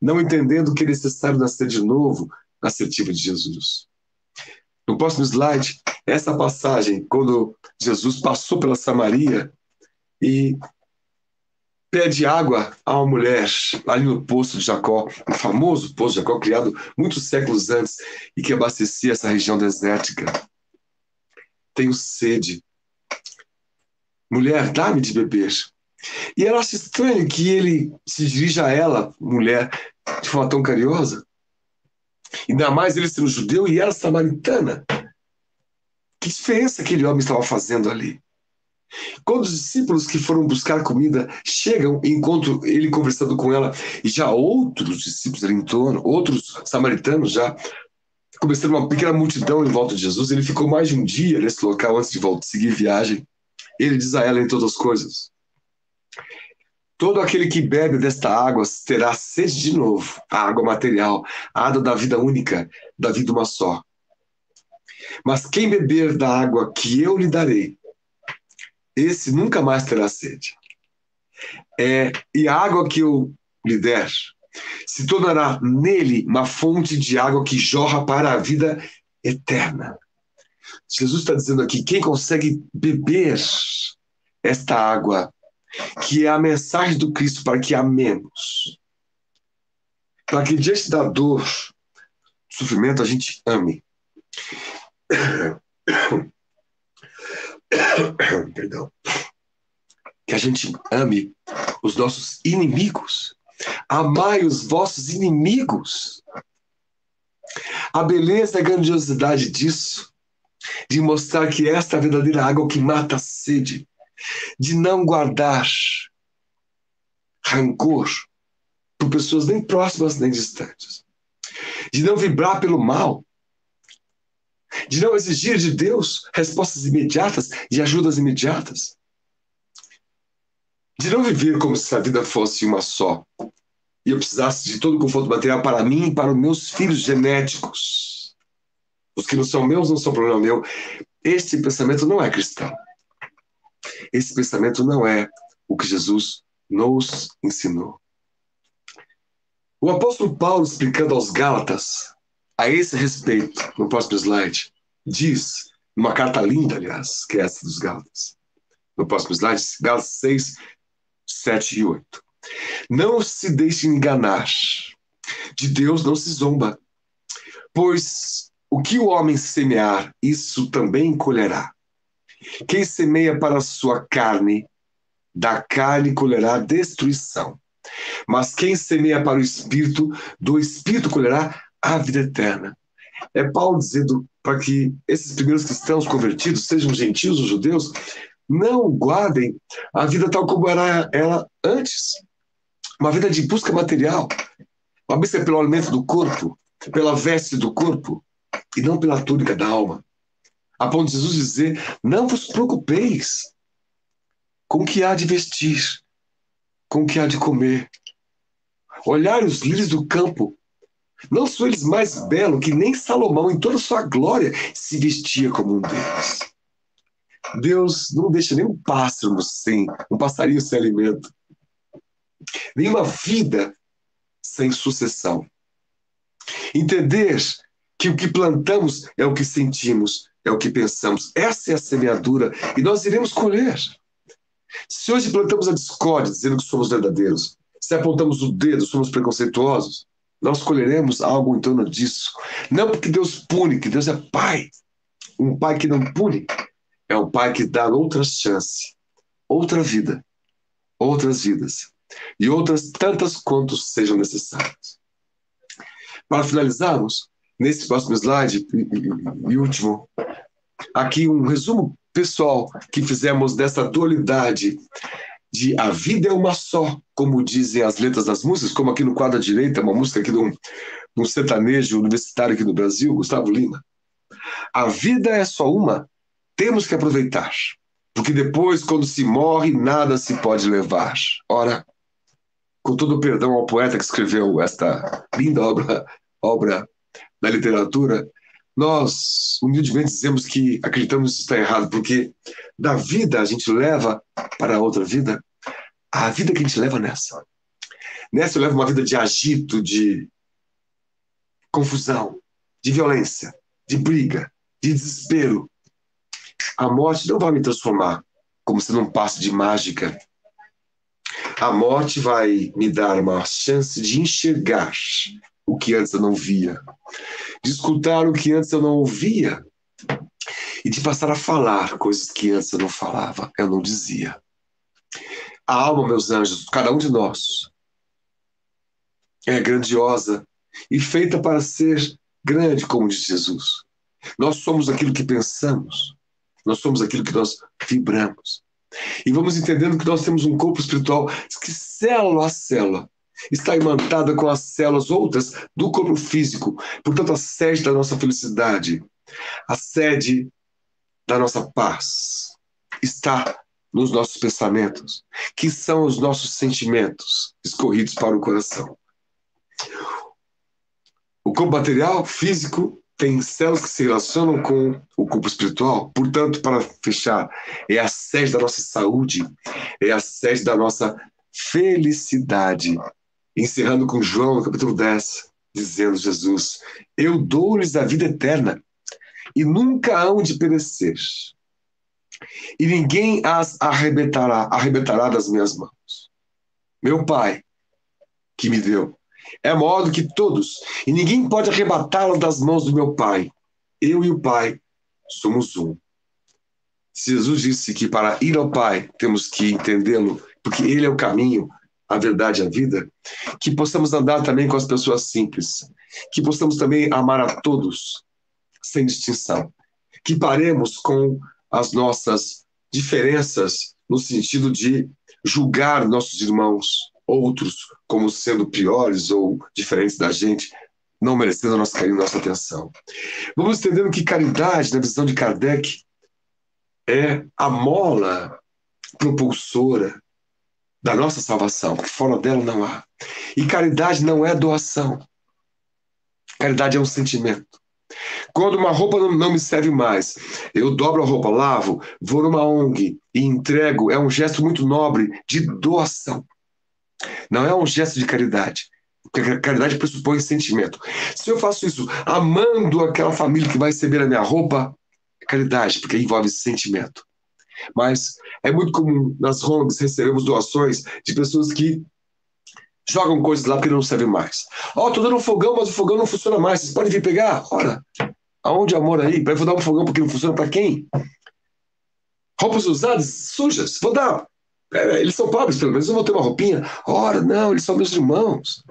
[SPEAKER 5] não entendendo que é necessário nascer de novo na assertiva de Jesus. No próximo slide, essa passagem, quando Jesus passou pela Samaria e pede água a uma mulher ali no poço de Jacó, o famoso poço de Jacó, criado muitos séculos antes e que abastecia essa região desértica. Tenho sede. Mulher, dá-me de beber. E ela acha estranho que ele se dirija a ela, mulher, de forma tão carinhosa. Ainda mais ele sendo judeu e ela samaritana. Que diferença aquele homem estava fazendo ali? Quando os discípulos que foram buscar comida chegam e encontram ele conversando com ela, e já outros discípulos ali em torno, outros samaritanos já, começando uma pequena multidão em volta de Jesus, ele ficou mais de um dia nesse local antes de seguir viagem. Ele diz a ela em todas as coisas: todo aquele que bebe desta água terá sede de novo, a água material, a água da vida única, da vida uma só. Mas quem beber da água que eu lhe darei, esse nunca mais terá sede. E a água que eu lhe der se tornará nele uma fonte de água que jorra para a vida eterna. Jesus está dizendo aqui, quem consegue beber esta água, que é a mensagem do Cristo para que amemos, para que diante da dor, do sofrimento, a gente ame. Perdão. Que a gente ame os nossos inimigos. Amai os vossos inimigos. A beleza e a grandiosidade disso, de mostrar que esta é a verdadeira água que mata a sede, de não guardar rancor por pessoas nem próximas nem distantes, de não vibrar pelo mal, de não exigir de Deus respostas imediatas e ajudas imediatas, de não viver como se a vida fosse uma só e eu precisasse de todo o conforto material para mim e para os meus filhos genéticos. Os que não são meus não são problema meu. Este pensamento não é cristão. Esse pensamento não é o que Jesus nos ensinou. O apóstolo Paulo, explicando aos Gálatas, a esse respeito, no próximo slide, diz, numa carta linda, aliás, que é essa dos Gálatas, no próximo slide, Gálatas 6, 7 e 8. Não se deixe enganar, de Deus não se zomba, pois o que o homem semear, isso também colherá. Quem semeia para a sua carne, da carne colherá destruição. Mas quem semeia para o Espírito, do Espírito colherá a vida eterna. É Paulo dizendo para que esses primeiros cristãos convertidos, sejam gentios ou judeus, não guardem a vida tal como era ela antes. Uma vida de busca material, uma busca pelo alimento do corpo, pela veste do corpo, e não pela túnica da alma. A ponto de Jesus dizer, não vos preocupeis com o que há de vestir, com o que há de comer. Olhai os lírios do campo, não são eles mais belos que nem Salomão, em toda a sua glória, se vestia como um deles. Deus não deixa nem um pássaro sem, um passarinho sem alimento, nenhuma vida sem sucessão. Entender que o que plantamos é o que sentimos, é o que pensamos. Essa é a semeadura e nós iremos colher. Se hoje plantamos a discórdia, dizendo que somos verdadeiros, se apontamos o dedo, somos preconceituosos, nós colheremos algo em torno disso. Não porque Deus pune, que Deus é Pai. Um Pai que não pune é um Pai que dá outra chance, outra vida, outras vidas e outras tantas quantos sejam necessárias. Para finalizarmos, nesse próximo slide e último, aqui um resumo pessoal que fizemos dessa dualidade de a vida é uma só, como dizem as letras das músicas, como aqui no quadro à direita, uma música aqui de um sertanejo universitário aqui no Brasil, Gustavo Lima. A vida é só uma, temos que aproveitar, porque depois, quando se morre, nada se pode levar. Ora, com todo o perdão ao poeta que escreveu esta linda obra da literatura, nós humildemente dizemos que acreditamos que isso está errado, porque da vida a gente leva para outra vida, a vida que a gente leva nessa. Nessa eu levo uma vida de agito, de confusão, de violência, de briga, de desespero. A morte não vai me transformar como se num passe de mágica. A morte vai me dar uma chance de enxergar o que antes eu não via, de escutar o que antes eu não ouvia e de passar a falar coisas que antes eu não falava, eu não dizia. A alma, meus anjos, cada um de nós é grandiosa e feita para ser grande, como diz Jesus. Nós somos aquilo que pensamos, nós somos aquilo que nós vibramos. E vamos entendendo que nós temos um corpo espiritual que célula a célula está imantada com as células outras do corpo físico. Portanto, a sede da nossa felicidade, a sede da nossa paz está nos nossos pensamentos, que são os nossos sentimentos escorridos para o coração. O corpo material, físico, tem células que se relacionam com o corpo espiritual. Portanto, para fechar, é a sede da nossa saúde, é a sede da nossa felicidade. Encerrando com João, no capítulo 10, dizendo Jesus, eu dou-lhes a vida eterna, e nunca hão de perecer. E ninguém as arrebatará das minhas mãos. Meu Pai, que me deu, é maior do que todos, e ninguém pode arrebatá-lo das mãos do meu Pai. Eu e o Pai somos um. Se Jesus disse que para ir ao Pai temos que entendê-lo, porque Ele é o caminho, a verdade e a vida, que possamos andar também com as pessoas simples, que possamos também amar a todos, sem distinção, que paremos com as nossas diferenças no sentido de julgar nossos irmãos, outros, como sendo piores ou diferentes da gente, não merecendo nosso carinho, nossa atenção. Vamos entendendo que caridade, na visão de Kardec, é a mola propulsora da nossa salvação, porque fora dela não há. E caridade não é doação. Caridade é um sentimento. Quando uma roupa não me serve mais, eu dobro a roupa, lavo, vou numa ONG e entrego, é um gesto muito nobre de doação. Não é um gesto de caridade. Porque a caridade pressupõe sentimento. Se eu faço isso amando aquela família que vai receber a minha roupa, é caridade, porque envolve sentimento. Mas é muito comum nas ONGs recebemos doações de pessoas que jogam coisas lá porque não servem mais. Tô dando um fogão, mas o fogão não funciona mais. Vocês podem vir pegar? Ora, aonde amor aí? Eu vou dar um fogão porque não funciona para quem? Roupas usadas, sujas. Vou dar. Eles são pobres, pelo menos eu vou ter uma roupinha. Ora, não, eles são meus irmãos.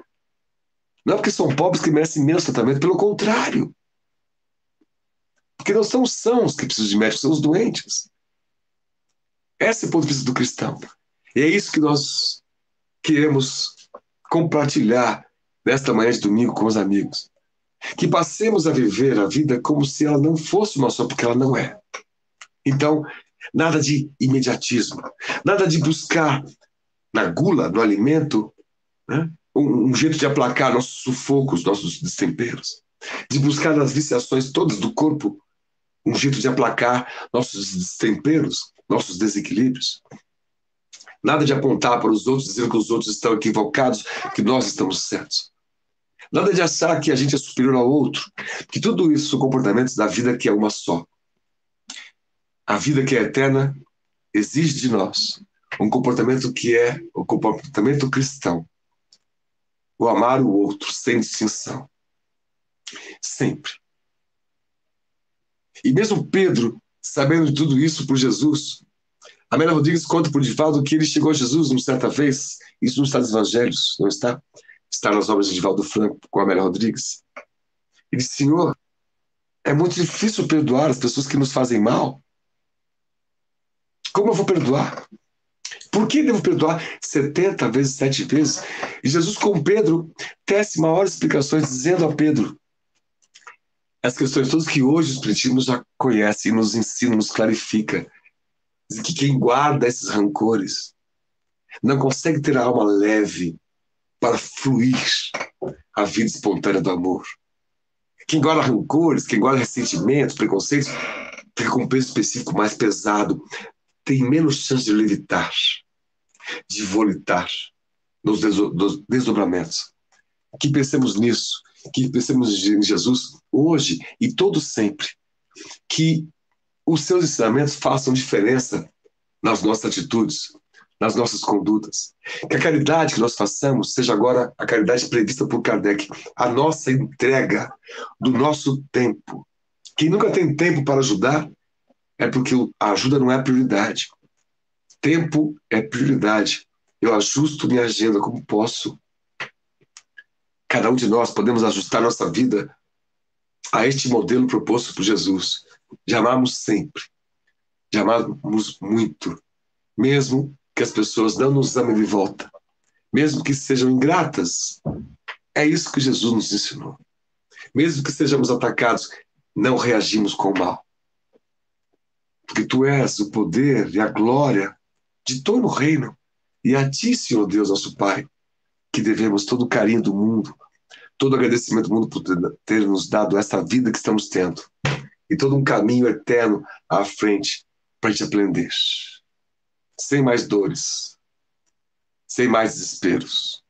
[SPEAKER 5] Não é porque são pobres que merecem menos tratamento, pelo contrário. Porque não são os sãos que precisam de médicos, são os doentes. Esse é o ponto de vista do cristão. E é isso que nós queremos compartilhar nesta manhã de domingo com os amigos. Que passemos a viver a vida como se ela não fosse uma só, porque ela não é. Então, nada de imediatismo, nada de buscar na gula, no alimento, né, um jeito de aplacar nossos sufocos, nossos destemperos, de buscar nas viciações todas do corpo um jeito de aplacar nossos destemperos, nossos desequilíbrios. Nada de apontar para os outros, dizendo que os outros estão equivocados, que nós estamos certos. Nada de achar que a gente é superior ao outro, que tudo isso são comportamentos da vida que é uma só. A vida que é eterna exige de nós um comportamento que é o comportamento cristão. O amar o outro sem distinção. Sempre. E mesmo Pedro, sabendo de tudo isso por Jesus, Amélia Rodrigues conta por Divaldo que ele chegou a Jesus uma certa vez, isso não está nos evangelhos, não está? Está nas obras de Divaldo Franco com Amélia Rodrigues. Ele disse: Senhor, é muito difícil perdoar as pessoas que nos fazem mal. Como eu vou perdoar? Por que devo perdoar 70 vezes, 7 vezes? E Jesus, com Pedro, tece maiores explicações, dizendo a Pedro as questões todas que hoje os espiritismos já conhecem, nos ensina, nos clarifica. Diz que quem guarda esses rancores não consegue ter a alma leve para fluir a vida espontânea do amor. Quem guarda rancores, quem guarda ressentimentos, preconceitos, fica com um peso específico mais pesado, tem menos chance de levitar, de volitar nos desdobramentos. Que pensemos nisso, que pensemos em Jesus hoje e todo sempre, que os seus ensinamentos façam diferença nas nossas atitudes, nas nossas condutas. Que a caridade que nós façamos seja agora a caridade prevista por Kardec, a nossa entrega do nosso tempo. Quem nunca tem tempo para ajudar é porque a ajuda não é prioridade. Tempo é prioridade. Eu ajusto minha agenda como posso. Cada um de nós podemos ajustar nossa vida a este modelo proposto por Jesus, de amarmos sempre, de amarmos muito, mesmo que as pessoas não nos amem de volta, mesmo que sejam ingratas. É isso que Jesus nos ensinou. Mesmo que sejamos atacados, não reagimos com o mal. Porque tu és o poder e a glória de todo o reino. E a ti, Senhor Deus, nosso Pai, que devemos todo o carinho do mundo, todo o agradecimento do mundo por ter nos dado essa vida que estamos tendo. E todo um caminho eterno à frente para a gente aprender. Sem mais dores, sem mais desesperos.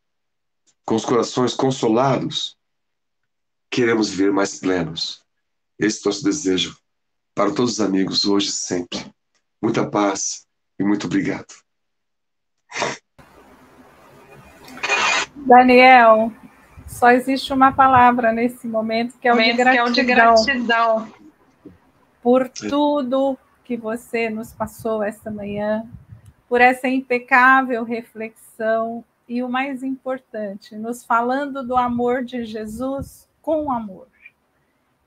[SPEAKER 5] Com os corações consolados, queremos viver mais plenos. Esse é o nosso desejo para todos os amigos, hoje e sempre. Muita paz e muito obrigado.
[SPEAKER 3] Daniel, só existe uma palavra nesse momento, que é o de gratidão. Por tudo que você nos passou esta manhã, por essa impecável reflexão e, o mais importante, nos falando do amor de Jesus com amor.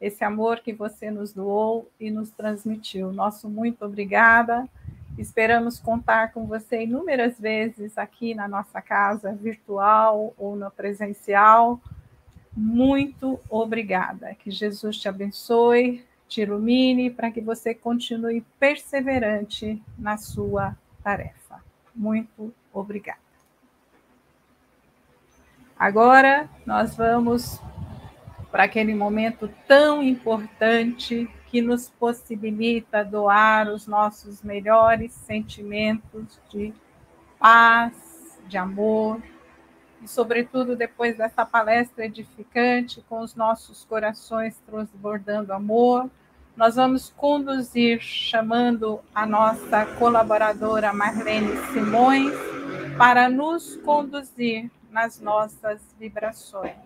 [SPEAKER 3] Esse amor que você nos doou e nos transmitiu. Nosso muito obrigada. Esperamos contar com você inúmeras vezes aqui na nossa casa, virtual ou no presencial. Muito obrigada. Que Jesus te abençoe, te ilumine, para que você continue perseverante na sua tarefa. Muito obrigada. Agora nós vamos para aquele momento tão importante que nos possibilita doar os nossos melhores sentimentos de paz, de amor, e, sobretudo, depois dessa palestra edificante, com os nossos corações transbordando amor, nós vamos conduzir, chamando a nossa colaboradora Marlene Simões, para nos conduzir nas nossas vibrações.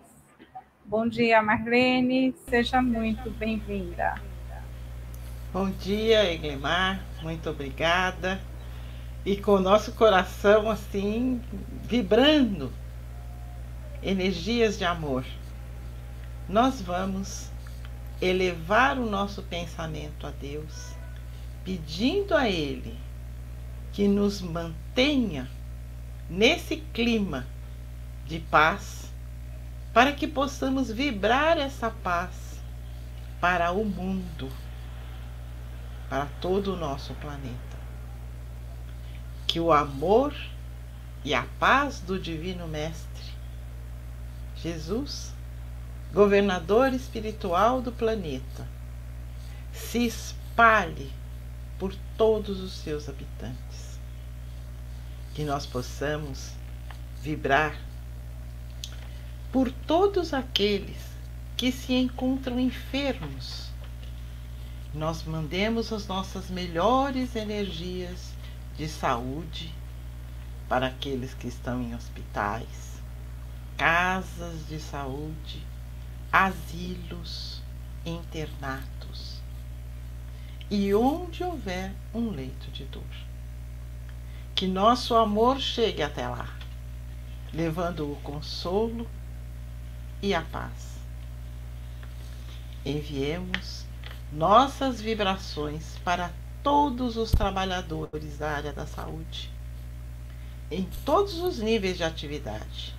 [SPEAKER 3] Bom dia, Marlene, seja muito bem-vinda.
[SPEAKER 7] Bom dia, Eglemar, muito obrigada. E com o nosso coração assim, vibrando energias de amor, nós vamos elevar o nosso pensamento a Deus, pedindo a Ele que nos mantenha nesse clima de paz, para que possamos vibrar essa paz para o mundo, para todo o nosso planeta. Que o amor e a paz do Divino Mestre, Jesus, governador espiritual do planeta, se espalhe por todos os seus habitantes. Que nós possamos vibrar por todos aqueles que se encontram enfermos. Nós mandemos as nossas melhores energias de saúde para aqueles que estão em hospitais, casas de saúde, asilos, internatos e onde houver um leito de dor. Que nosso amor chegue até lá, levando o consolo e a paz. Enviemos nossas vibrações para todos os trabalhadores da área da saúde, em todos os níveis de atividade,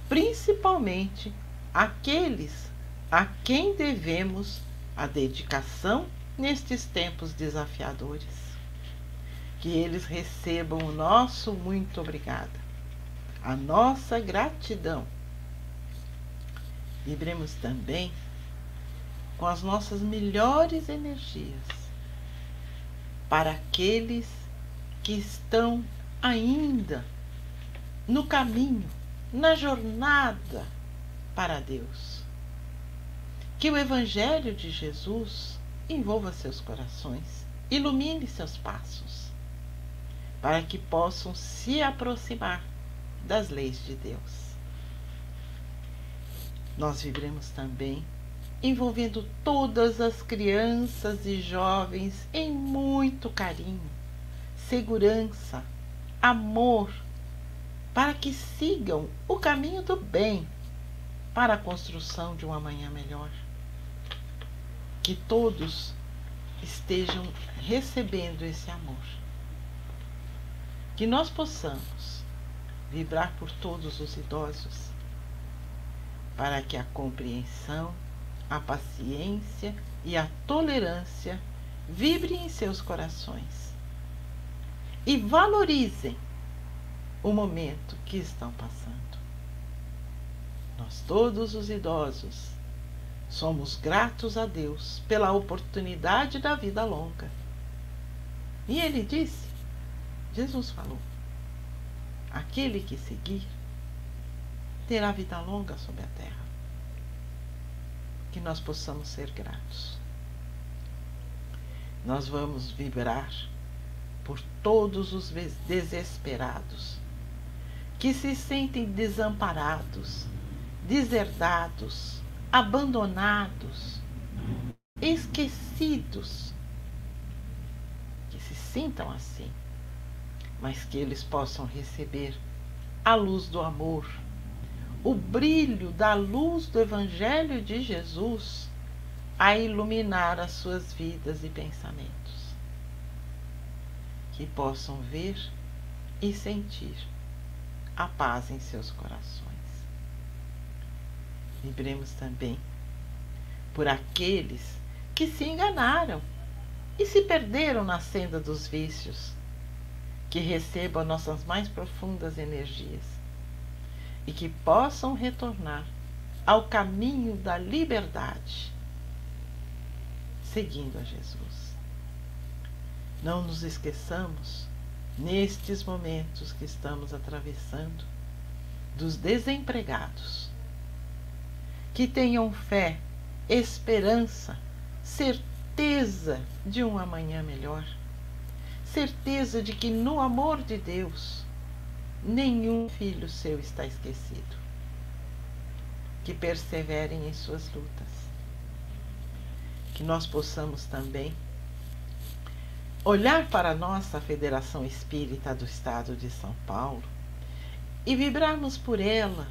[SPEAKER 7] principalmente aqueles a quem devemos a dedicação nestes tempos desafiadores. Que eles recebam o nosso muito obrigada, a nossa gratidão. Vibremos também com as nossas melhores energias para aqueles que estão ainda no caminho, na jornada para Deus. Que o Evangelho de Jesus envolva seus corações, ilumine seus passos, para que possam se aproximar das leis de Deus. Nós vibremos também envolvendo todas as crianças e jovens em muito carinho, segurança, amor, para que sigam o caminho do bem para a construção de um amanhã melhor. Que todos estejam recebendo esse amor. Que nós possamos vibrar por todos os idosos, para que a compreensão, a paciência e a tolerância vibrem em seus corações e valorizem o momento que estão passando. Nós todos os idosos somos gratos a Deus pela oportunidade da vida longa. E Ele disse, Jesus falou, aquele que seguir terá vida longa sobre a terra. que nós possamos ser gratos. Nós vamos vibrar por todos os desesperados que se sentem desamparados, deserdados, abandonados, esquecidos, que se sintam assim, mas que eles possam receber a luz do amor, o brilho da luz do Evangelho de Jesus a iluminar as suas vidas e pensamentos, que possam ver e sentir a paz em seus corações. Vibremos também por aqueles que se enganaram e se perderam na senda dos vícios, que recebam nossas mais profundas energias e que possam retornar ao caminho da liberdade, seguindo a Jesus. Não nos esqueçamos, nestes momentos que estamos atravessando, dos desempregados, que tenham fé, esperança, certeza de um amanhã melhor, certeza de que no amor de Deus nenhum filho seu está esquecido, que perseverem em suas lutas, que nós possamos também olhar para a nossa Federação Espírita do Estado de São Paulo e vibrarmos por ela,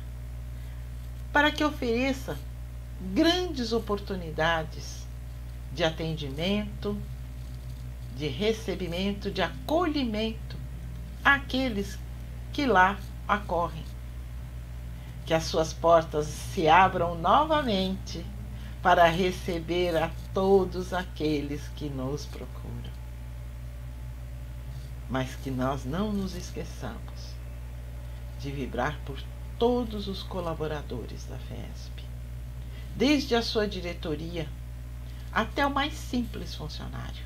[SPEAKER 7] para que ofereça grandes oportunidades de atendimento, de recebimento, de acolhimento àqueles que lá acorrem. Que as suas portas se abram novamente para receber a todos aqueles que nos procuram. Mas que nós não nos esqueçamos de vibrar por todos os colaboradores da FESP, desde a sua diretoria até o mais simples funcionário.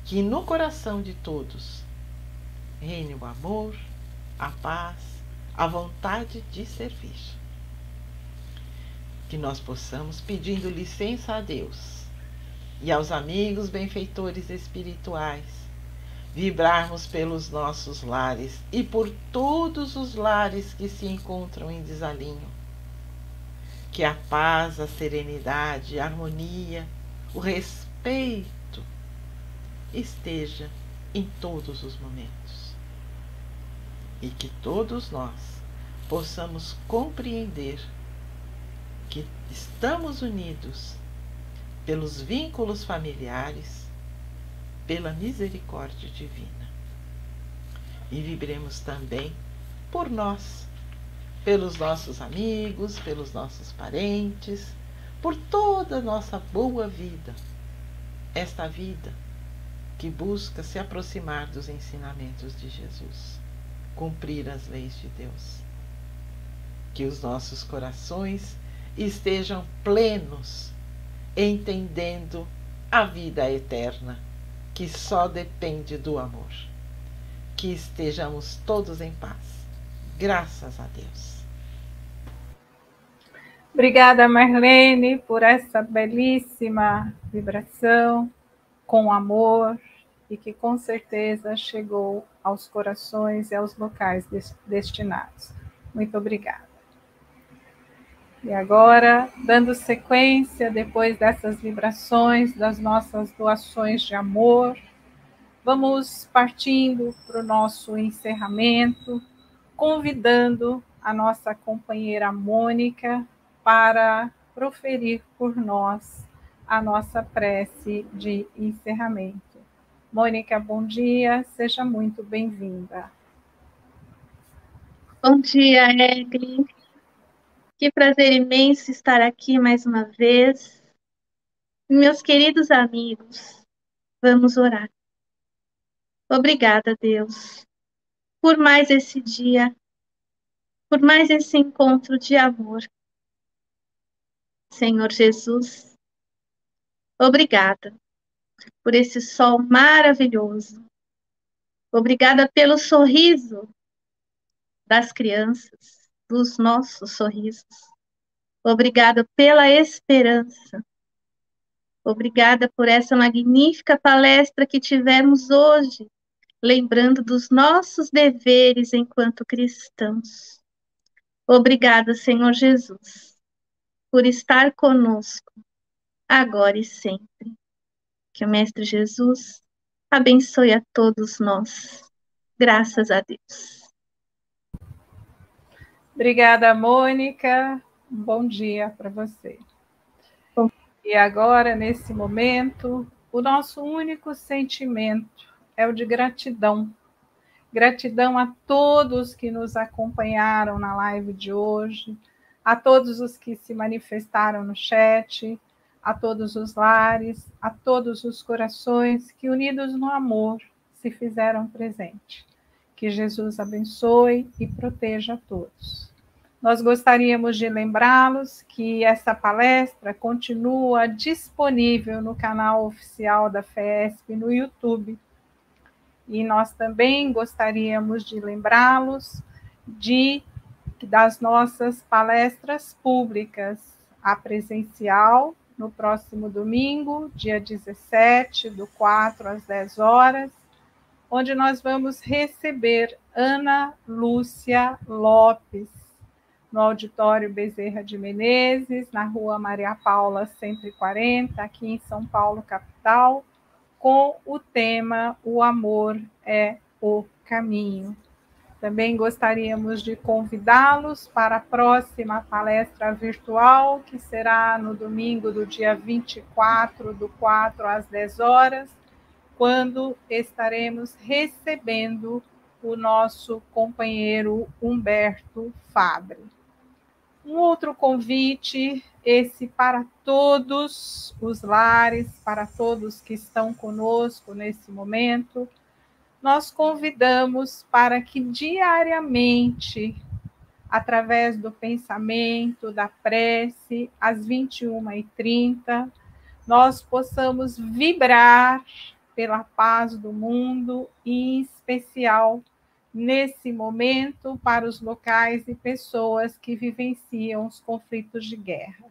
[SPEAKER 7] Que no coração de todos reine o amor, a paz, a vontade de servir. Que nós possamos, pedindo licença a Deus e aos amigos benfeitores espirituais, vibrarmos pelos nossos lares e por todos os lares que se encontram em desalinho. Que a paz, a serenidade, a harmonia, o respeito esteja em todos os momentos. E que todos nós possamos compreender que estamos unidos pelos vínculos familiares, pela misericórdia divina. E vibremos também por nós, pelos nossos amigos, pelos nossos parentes, por toda a nossa boa vida, esta vida que busca se aproximar dos ensinamentos de Jesus, cumprir as leis de Deus. Que os nossos corações estejam plenos, entendendo a vida eterna, que só depende do amor. Que estejamos todos em paz. Graças a Deus.
[SPEAKER 3] Obrigada, Marlene, por essa belíssima vibração com amor e que com certeza chegou aos corações e aos locais destinados. Muito obrigada. E agora, dando sequência, depois dessas vibrações, das nossas doações de amor, vamos partindo para o nosso encerramento, convidando a nossa companheira Mônica para proferir por nós a nossa prece de encerramento. Mônica, bom dia, seja muito bem-vinda.
[SPEAKER 8] Bom dia, Egli. Que prazer imenso estar aqui mais uma vez. Meus queridos amigos, vamos orar. Obrigada, Deus, por mais esse dia, por mais esse encontro de amor. Senhor Jesus, obrigada por esse sol maravilhoso. Obrigada pelo sorriso das crianças, dos nossos sorrisos. Obrigada pela esperança. Obrigada por essa magnífica palestra que tivemos hoje, lembrando dos nossos deveres enquanto cristãos. Obrigada, Senhor Jesus, por estar conosco, agora e sempre. Que o Mestre Jesus abençoe a todos nós. Graças a Deus.
[SPEAKER 3] Obrigada, Mônica. Um bom dia para você. E agora, nesse momento, o nosso único sentimento é o de gratidão. Gratidão a todos que nos acompanharam na live de hoje, a todos os que se manifestaram no chat, a todos os lares, a todos os corações que, unidos no amor, se fizeram presente. Que Jesus abençoe e proteja a todos. Nós gostaríamos de lembrá-los que essa palestra continua disponível no canal oficial da FESP no YouTube. E nós também gostaríamos de lembrá-los das nossas palestras públicas, a presencial, no próximo domingo, dia 17, do 4 às 10 horas, onde nós vamos receber Ana Lúcia Lopes, no Auditório Bezerra de Menezes, na Rua Maria Paula 140, aqui em São Paulo, capital, com o tema O Amor é o Caminho. Também gostaríamos de convidá-los para a próxima palestra virtual, que será no domingo do dia 24, do 4 às 10 horas, quando estaremos recebendo o nosso companheiro Humberto Fabre. Um outro convite, esse para todos os lares, para todos que estão conosco nesse momento, nós convidamos para que diariamente, através do pensamento, da prece, às 21h30, nós possamos vibrar pela paz do mundo, e em especial nesse momento para os locais e pessoas que vivenciam os conflitos de guerra.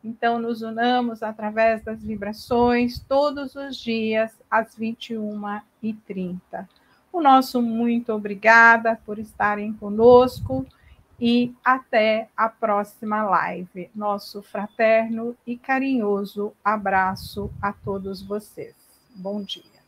[SPEAKER 3] Então, nos unamos através das vibrações todos os dias às 21h30. O nosso muito obrigada por estarem conosco e até a próxima live. Nosso fraterno e carinhoso abraço a todos vocês. Bom dia.